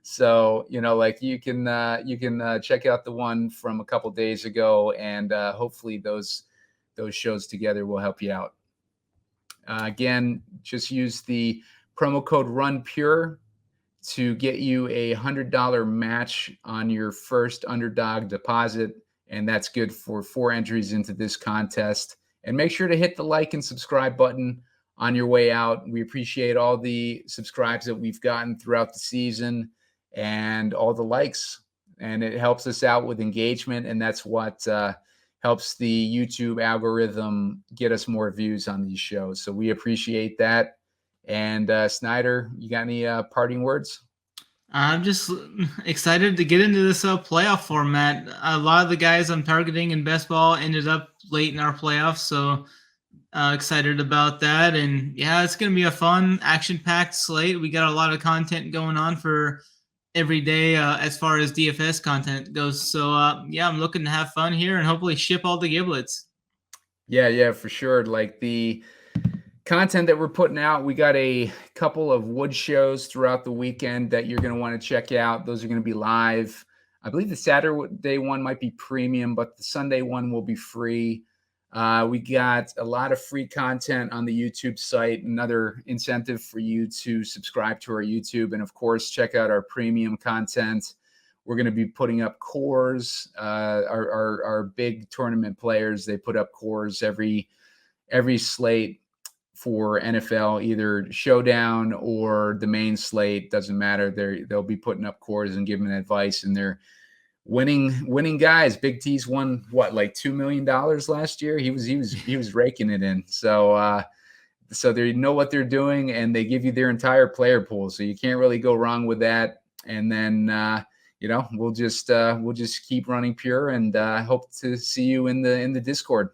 [SPEAKER 1] So, you can check out the one from a couple days ago, and hopefully those shows together will help you out. Again, just use the promo code RUNPURE to get you a $100 match on your first underdog deposit, and that's good for 4 entries into this contest. And make sure to hit the like and subscribe button on your way out. We appreciate all the subscribes that we've gotten throughout the season and all the likes, and it helps us out with engagement, and that's what helps the YouTube algorithm get us more views on these shows. So we appreciate that. And Snyder, you got any parting words?
[SPEAKER 2] I'm just excited to get into this playoff format. A lot of the guys I'm targeting in best ball ended up late in our playoffs, so excited about that. And yeah, it's going to be a fun, action-packed slate. We got a lot of content going on for every day as far as DFS content goes. So yeah, I'm looking to have fun here and hopefully ship all the giblets.
[SPEAKER 1] Yeah, for sure. Like the content that we're putting out, we got a couple of wood shows throughout the weekend that you're going to want to check out. Those are going to be live. I believe the Saturday one might be premium, but the Sunday one will be free. We got a lot of free content on the YouTube site. Another incentive for you to subscribe to our YouTube, and of course, check out our premium content. We're going to be putting up cores. Our big tournament players, they put up cores every slate for NFL, either Showdown or the main slate. Doesn't matter. They'll be putting up cores and giving advice, and they're winning guys. Big T's won like $2 million last year. He was raking it in. So they know what they're doing, and they give you their entire player pool, so you can't really go wrong with that. And then we'll just keep running pure, and hope to see you in the Discord.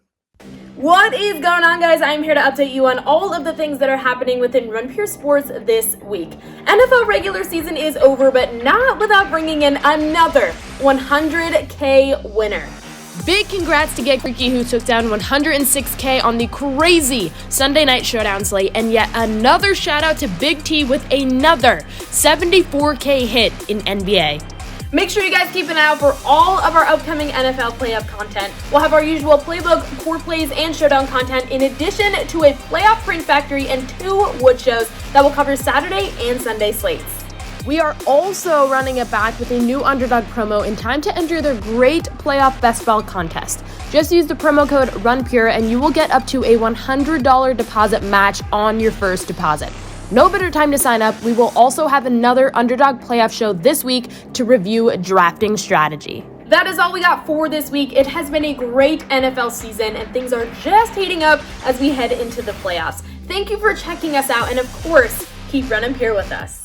[SPEAKER 3] What is going on, guys? I'm here to update you on all of the things that are happening within Run Pure Sports this week. NFL regular season is over, but not without bringing in another 100K winner.
[SPEAKER 4] Big congrats to Get Freaky, who took down 106K on the crazy Sunday night Showdown slate, and yet another shout out to BigT with another 74K hit in NBA.
[SPEAKER 3] Make sure you guys keep an eye out for all of our upcoming NFL playoff content. We'll have our usual playbook, core plays, and showdown content, in addition to a playoff print factory and 2 wood shows that will cover Saturday and Sunday slates.
[SPEAKER 4] We are also running it back with a new Underdog promo in time to enter their great playoff best ball contest. Just use the promo code RUNPURE and you will get up to a $100 deposit match on your first deposit. No better time to sign up. We will also have another Underdog playoff show this week to review drafting strategy.
[SPEAKER 3] That is all we got for this week. It has been a great NFL season, and things are just heating up as we head into the playoffs. Thank you for checking us out, and of course, keep running pure with us.